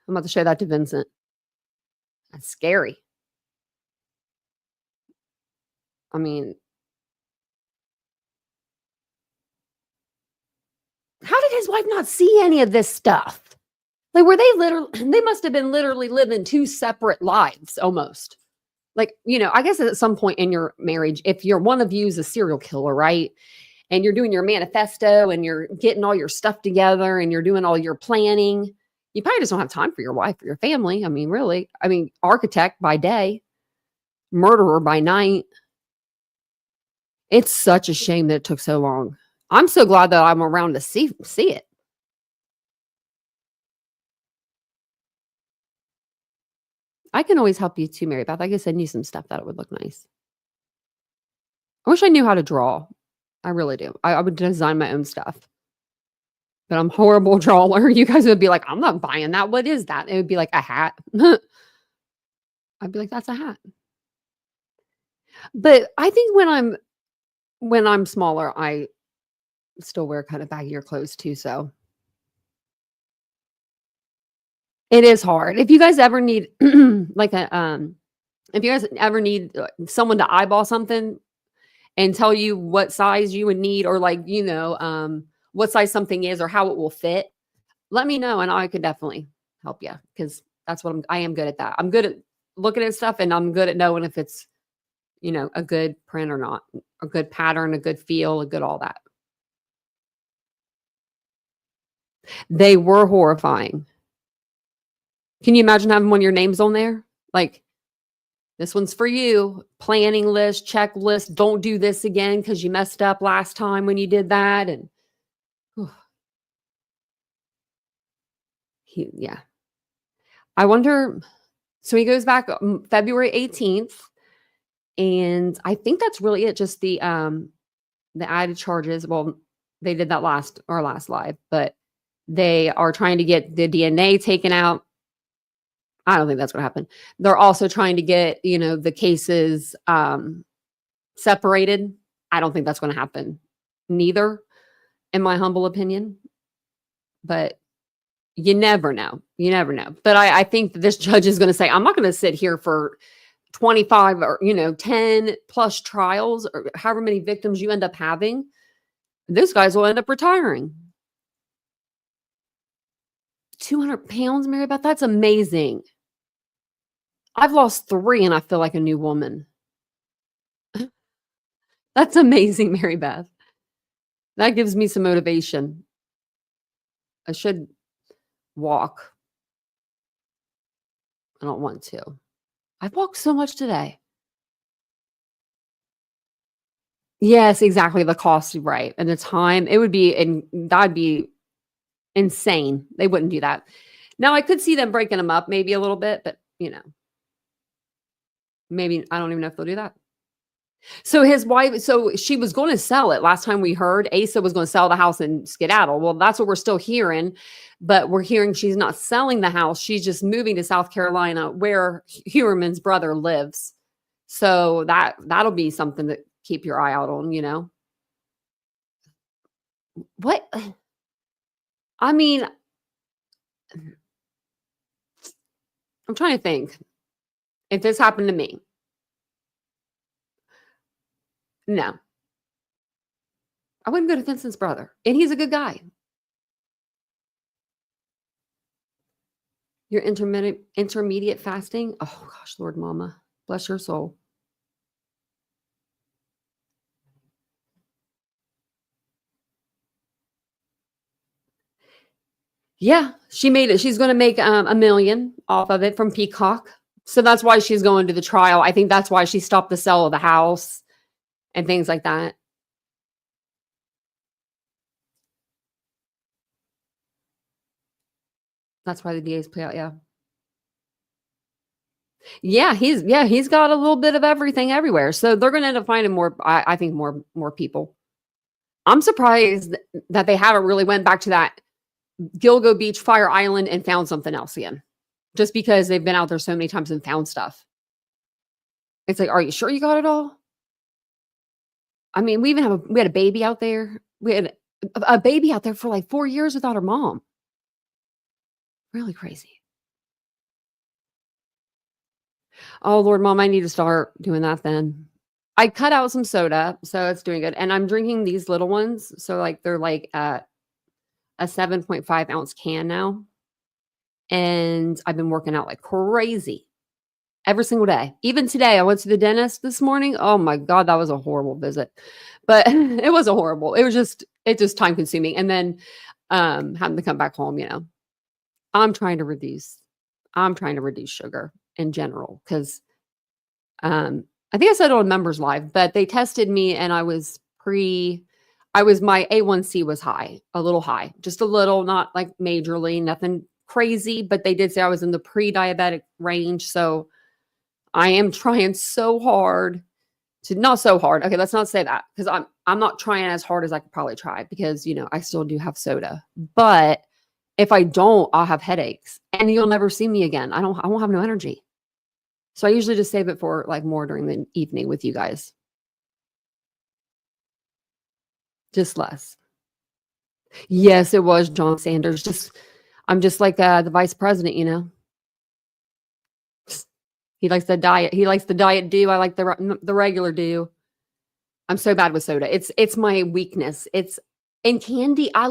about to show that to Vincent. That's scary. I mean, how did his wife not see any of this stuff? Like, they must have been literally living 2 separate lives almost. Like, I guess at some point in your marriage, if you're one of you is a serial killer, right? And you're doing your manifesto and you're getting all your stuff together and you're doing all your planning, you probably just don't have time for your wife or your family. I mean, really. I mean, architect by day, murderer by night. It's such a shame that it took so long. I'm so glad that I'm around to see it. I can always help you too, Mary Beth. I can send you some stuff that would look nice. I wish I knew how to draw. I really do. I would design my own stuff. But I'm a horrible drawer. You guys would be like, I'm not buying that. What is that? It would be like a hat. I'd be like, that's a hat. But I think when I'm smaller, I still wear kind of baggier clothes too. So it is hard. If you guys ever need if you guys ever need someone to eyeball something and tell you what size you would need, or what size something is or how it will fit, let me know and I could definitely help you, because that's what I am good at that. I'm good at looking at stuff and I'm good at knowing if it's, a good print or not, a good pattern, a good feel, a good all that. They were horrifying. Can you imagine having one of your names on there? Like, this one's for you. Planning list, checklist. Don't do this again because you messed up last time when you did that. And yeah. I wonder. So he goes back February 18th. And I think that's really it. Just the added charges. Well, they did that last live, but they are trying to get the DNA taken out. I don't think that's what happened. They're also trying to get, the cases separated. I don't think that's going to happen neither, in my humble opinion. But you never know. But I think that this judge is going to say, I'm not going to sit here for 25 or, 10 plus trials or however many victims you end up having. Those guys will end up retiring. 200 pounds, Mary Beth. That's amazing. I've lost 3 and I feel like a new woman. That's amazing, Mary Beth. That gives me some motivation. I should walk. I don't want to. I've walked so much today. Yes, exactly. The cost, right. And the time, it would be, and that'd be insane. They wouldn't do that. Now, I could see them breaking them up maybe a little bit, but, maybe, I don't even know if they'll do that. So his wife, so she was going to sell it. Last time we heard, Asa was going to sell the house and skedaddle. Well, that's what we're still hearing, but we're hearing she's not selling the house. She's just moving to South Carolina where Heuermann's brother lives. So that'll be something to keep your eye out on, What? I mean, I'm trying to think if this happened to me. No. I wouldn't go to Vincent's brother. And he's a good guy. Your intermediate fasting? Oh gosh, Lord Mama. Bless your soul. Yeah, she made it. She's going to make $1 million off of it from Peacock. So that's why she's going to the trial. I think that's why she stopped the sale of the house and things like that. That's why the DA's play out, yeah. Yeah, he's got a little bit of everything everywhere. So they're going to end up finding more, I think more people. I'm surprised that they haven't really went back to that Gilgo Beach, Fire Island, and found something else again. Just because they've been out there so many times and found stuff. It's like, are you sure you got it all? I mean, we had a baby out there. We had a baby out there for like 4 years without her mom. Really crazy. Oh, Lord, Mom, I need to start doing that then. I cut out some soda, so it's doing good. And I'm drinking these little ones. So like they're like a 7.5 ounce can now. And I've been working out like crazy every single day. Even today, I went to the dentist this morning. Oh my God, that was a horrible visit. But it wasn't horrible. It's just time consuming. And then having to come back home, I'm trying to reduce sugar in general because I think I said it on Members Live, but they tested me and my A1C was high, a little high, just a little, not like majorly, nothing crazy, but they did say I was in the pre-diabetic range. So I am trying so hard not so hard. Okay, let's not say that because I'm not trying as hard as I could probably try because, I still do have soda, but if I don't, I'll have headaches and you'll never see me again. I won't have no energy. So I usually just save it for like more during the evening with you guys. Just less. Yes, it was John Sanders. I'm just like the vice president, He likes the diet. He likes the diet dew. I like the regular dew. I'm so bad with soda. It's my weakness. And candy. I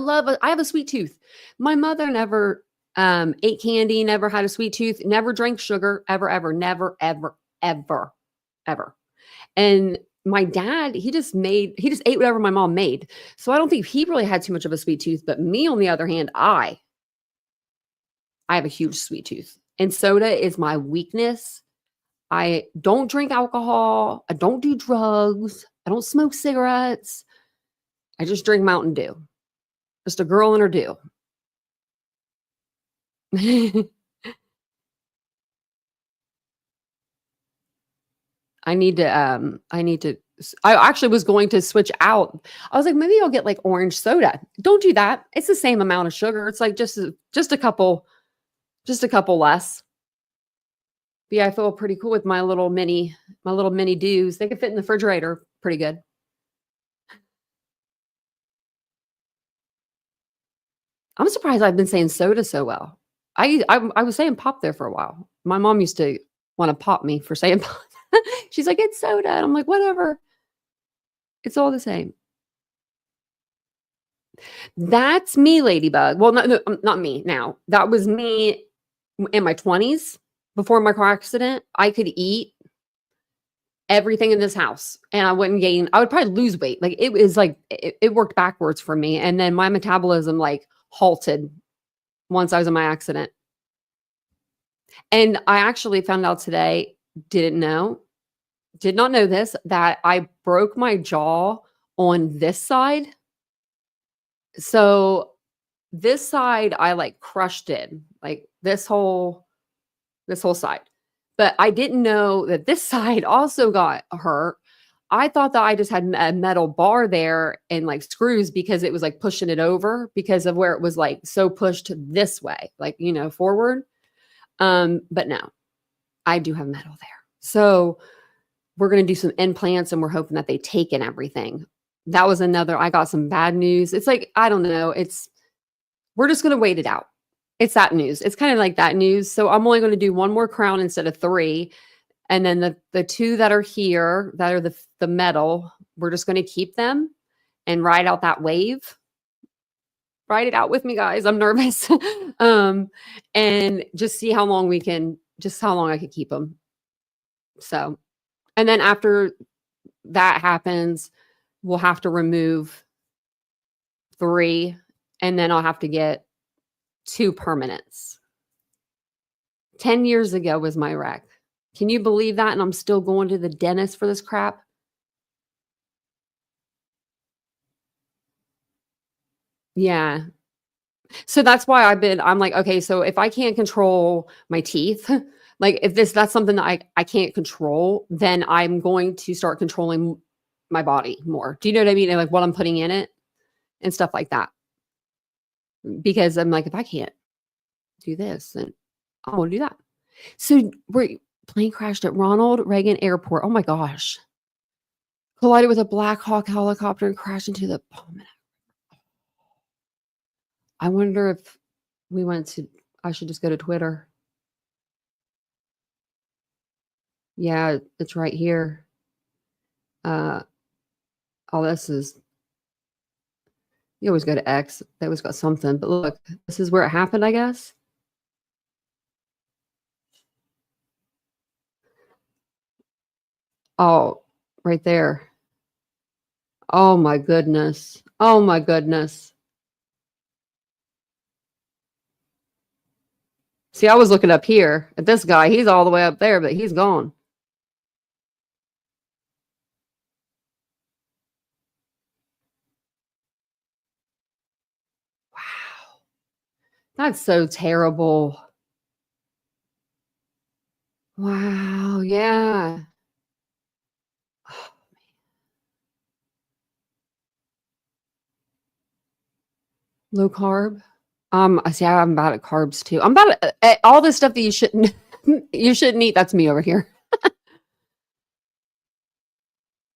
have a sweet tooth. My mother never ate candy, never had a sweet tooth, never drank sugar, ever, never, ever. And my dad, he just ate whatever my mom made. So I don't think he really had too much of a sweet tooth. But me, on the other hand, I have a huge sweet tooth. And soda is my weakness. I don't drink alcohol. I don't do drugs. I don't smoke cigarettes. I just drink Mountain Dew. Just a girl in her dew. I actually was going to switch out. I was like, maybe I'll get like orange soda. Don't do that. It's the same amount of sugar. It's like just a couple less. But yeah, I feel pretty cool with my little mini dews. They can fit in the refrigerator pretty good. I'm surprised I've been saying soda so well. I was saying pop there for a while. My mom used to want to pop me for saying pop. She's like, it's soda. And I'm like, whatever. It's all the same. That's me, Ladybug. Well, not me now. That was me in my 20s before my car accident. I could eat everything in this house and I wouldn't gain. I would probably lose weight. Like it was like it worked backwards for me. And then my metabolism like halted once I was in my accident. And I actually found out today, did not know this, that I broke my jaw on this side. So this side, I like crushed it, like this whole side. But I didn't know that this side also got hurt. I thought that I just had a metal bar there and like screws because it was like pushing it over because of where it was like so pushed this way, like, you know, forward. But no, I do have metal there. So we're going to do some implants and we're hoping that they take in everything. That was I got some bad news. It's like, I don't know. We're just going to wait it out. It's that news. It's kind of like that news. So I'm only going to do one more crown instead of 3. And then the 2 that are here, that are the metal, we're just going to keep them and ride out that wave. Ride it out with me, guys. I'm nervous. And just see how long I could keep them. So, and then after that happens, we'll have to remove 3, and then I'll have to get 2 permanents. 10 years ago was my wreck. Can you believe that? And I'm still going to the dentist for this crap. Yeah. So that's why I'm like, okay, so if I can't control my teeth, like if that's something that I can't control, then I'm going to start controlling my body more. Do you know what I mean? And like what I'm putting in it and stuff like that. Because I'm like, if I can't do this, then I won't do that. So plane crashed at Ronald Reagan Airport. Oh my gosh. Collided with a Black Hawk helicopter and crashed into the I wonder if I should just go to Twitter. Yeah, it's right here. This is, you always go to X. They always got something, but look, this is where it happened, I guess. Oh, right there. Oh my goodness. Oh my goodness. See, I was looking up here at this guy. He's all the way up there, but he's gone. Wow. That's so terrible. Wow. Yeah. Oh, low carb. See, I'm bad at carbs too. I'm bad at all this stuff that you shouldn't eat. That's me over here.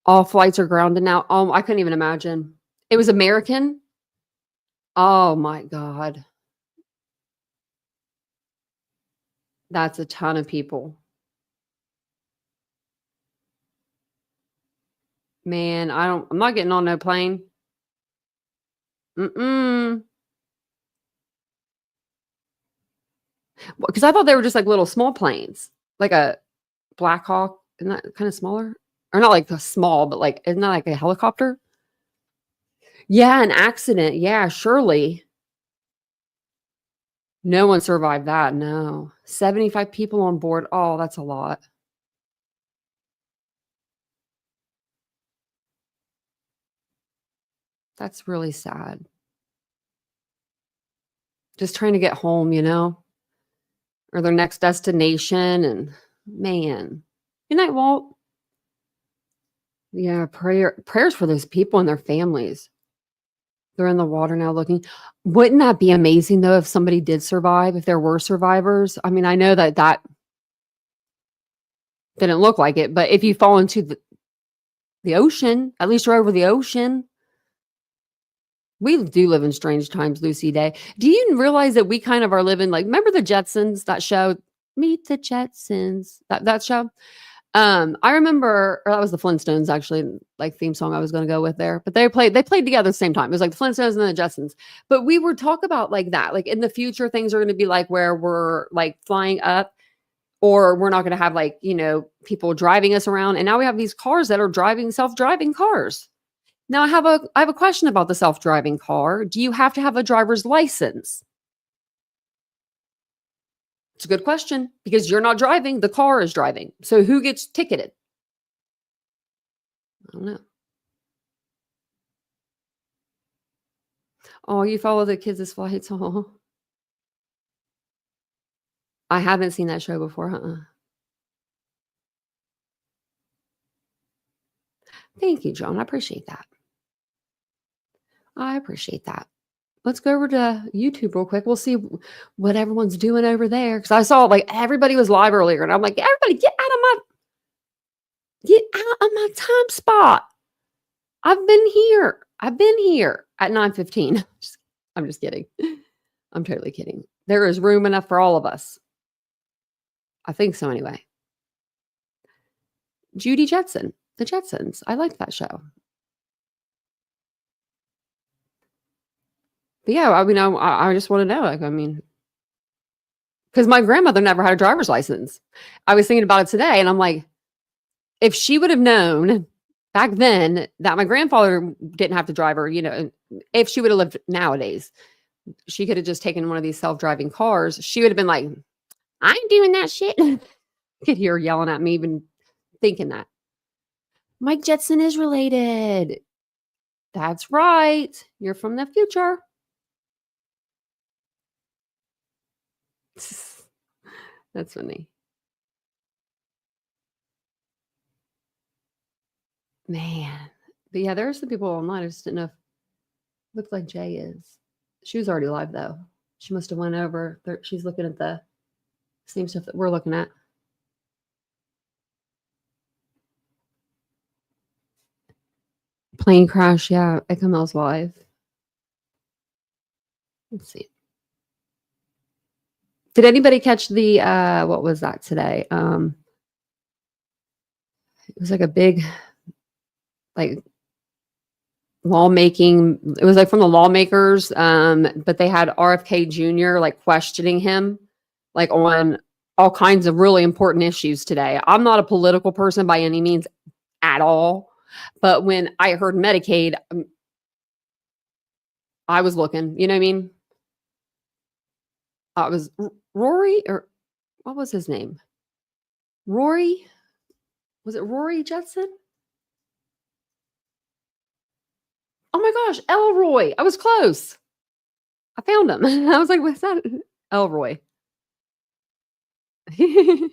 All flights are grounded now. I couldn't even imagine. It was American. Oh my God. That's a ton of people. Man, I'm not getting on no plane. Because I thought they were just like little small planes, like a Black Hawk. Isn't that kind of smaller? Or not like small, but like, isn't that like a helicopter? Yeah, an accident. Yeah, surely. No one survived that. No. 75 people on board. Oh, that's a lot. That's really sad. Just trying to get home, or their next destination. And man, good night, Walt. Yeah, prayers for those people and their families. They're in the water now looking. Wouldn't that be amazing, though, if somebody did survive, if there were survivors? I mean, I know that didn't look like it, but if you fall into the ocean, at least you're over the ocean. We do live in strange times, Lucy Day. Do you realize that we kind of are living like, remember the Jetsons, that show, Meet the Jetsons, that show? I remember, or that was the Flintstones actually, like theme song I was going to go with there. But they played together at the same time. It was like the Flintstones and then the Jetsons. But we would talk about like that, like in the future, things are going to be like where we're like flying up, or we're not going to have like people driving us around. And now we have these cars that are driving self-driving cars. Now I have a question about the self-driving car. Do you have to have a driver's license? It's a good question because you're not driving, the car is driving. So who gets ticketed? I don't know. Oh, you follow the kids' flights. Oh. I haven't seen that show before. Thank you, John. I appreciate that. Let's go over to YouTube real quick. We'll see what everyone's doing over there. Because I saw like everybody was live earlier, and I'm like, everybody get out of my time spot. I've been here at 9:15. I'm just kidding. I'm totally kidding. There is room enough for all of us. I think so anyway. Judy Jetson, the Jetsons. I liked that show. But yeah, I mean, I just want to know, like, I mean, because my grandmother never had a driver's license. I was thinking about it today, and I'm like, if she would have known back then that my grandfather didn't have to drive her, if she would have lived nowadays, she could have just taken one of these self-driving cars. She would have been like, I ain't doing that shit. I could hear her yelling at me, even thinking that. Mike Jetson is related. That's right. You're from the future. That's funny. Man. But yeah, there are some people online. I just didn't know if looks like Jay is. She was already live though. She must have went over. She's looking at the same stuff that we're looking at. Plane crash, yeah. Ecomel's live. Let's see. Did anybody catch the what was that today? It was like a big like lawmaking. It was like from the lawmakers, but they had RFK Jr. like questioning him like on all kinds of really important issues today. I'm not a political person by any means at all, but when I heard Medicaid, I was looking, you know what I mean? It was Rory, or what was his name? Rory? Was it Rory Jetson? Oh my gosh, Elroy. I was close. I found him. I was like, what's that? Elroy. I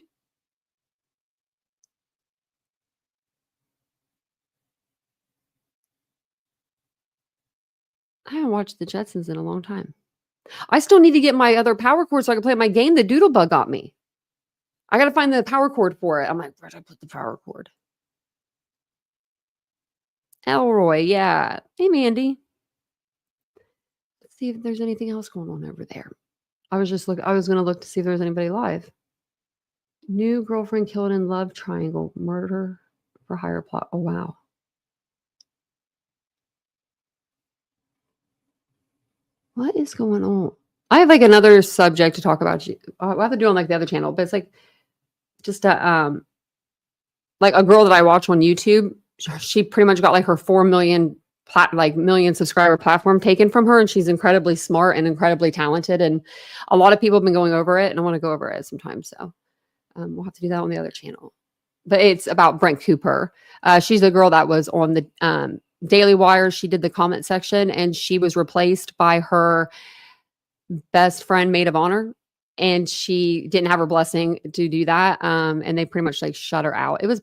haven't watched the Jetsons in a long time. I still need to get my other power cord so I can play my game. The Doodlebug got me. I got to find the power cord for it. I'm like, where did I put the power cord? Elroy, yeah. Hey, Mandy. Let's see if there's anything else going on over there. I was going to look to see if there was anybody live. New girlfriend killed in love triangle. Murder for hire plot. Oh, wow. What is going on? I have like another subject to talk about. I'll have to do on like the other channel, but it's like just like a girl that I watch on YouTube. She pretty much got like her 4 million million subscriber platform taken from her, and she's incredibly smart and incredibly talented, and a lot of people have been going over it, and I want to go over it sometimes. So we'll have to do that on the other channel. But it's about Brent Cooper. She's a girl that was on the Daily Wire. She did the comment section, and she was replaced by her best friend, maid of honor, and she didn't have her blessing to do that. And they pretty much like shut her out. It was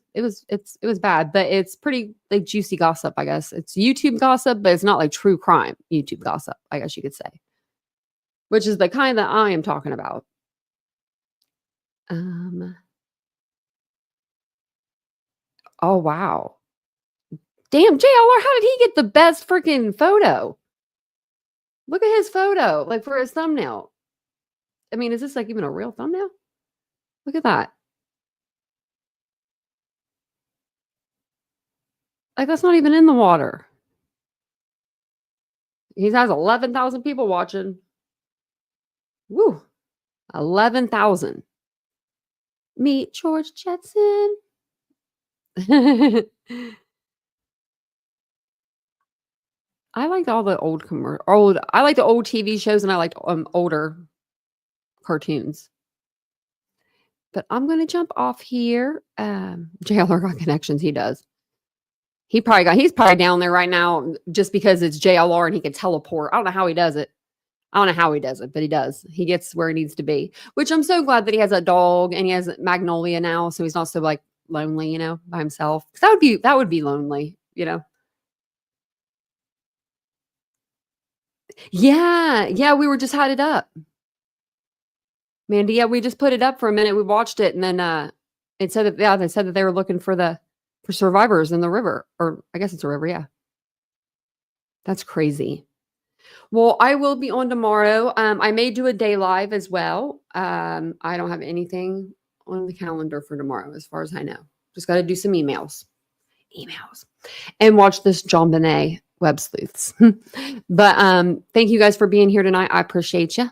bad, but it's pretty like juicy gossip, I guess. It's YouTube gossip, but it's not like true crime YouTube gossip, I guess you could say, which is the kind that I am talking about. Oh wow. Damn, JLR, how did he get the best freaking photo? Look at his photo, like for his thumbnail. I mean, is this like even a real thumbnail? Look at that. Like, that's not even in the water. He has 11,000 people watching. Woo. 11,000. Meet George Jetson. I liked all the I like the old TV shows, and I liked older cartoons. But I'm going to jump off here. JLR got connections. He does. He's probably down there right now just because it's JLR and he can teleport. I don't know how he does it. But he does. He gets where he needs to be, which I'm so glad that he has a dog and he has Magnolia now. So he's not so like lonely, you know, by himself. 'Cause that would be lonely, you know? Yeah. Yeah. We were just had it up. Mandy, yeah, we just put it up for a minute. We watched it, and then it said that they said that they were looking for survivors in the river, or I guess it's a river. Yeah, that's crazy. Well, I will be on tomorrow. I may do a day live as well. I don't have anything on the calendar for tomorrow, as far as I know. Just got to do some emails, and watch this John Bonet web sleuths. But thank you guys for being here tonight. I appreciate you.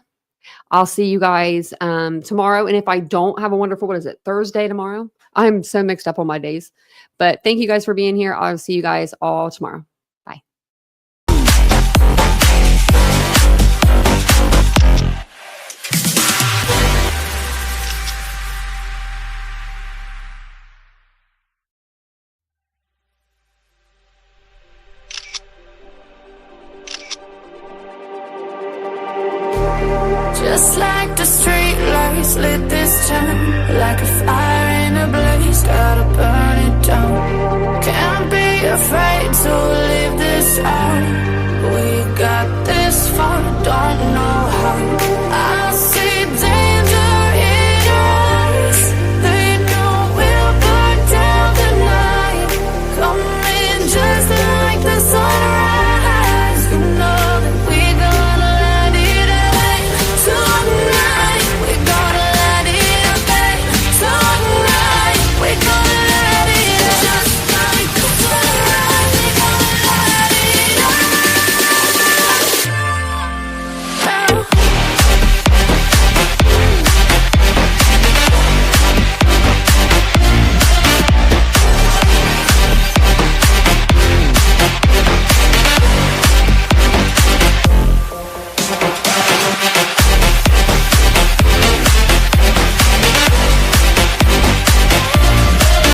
I'll see you guys tomorrow. And if I don't have a wonderful, Thursday tomorrow? I'm so mixed up on my days. But thank you guys for being here. I'll see you guys all tomorrow.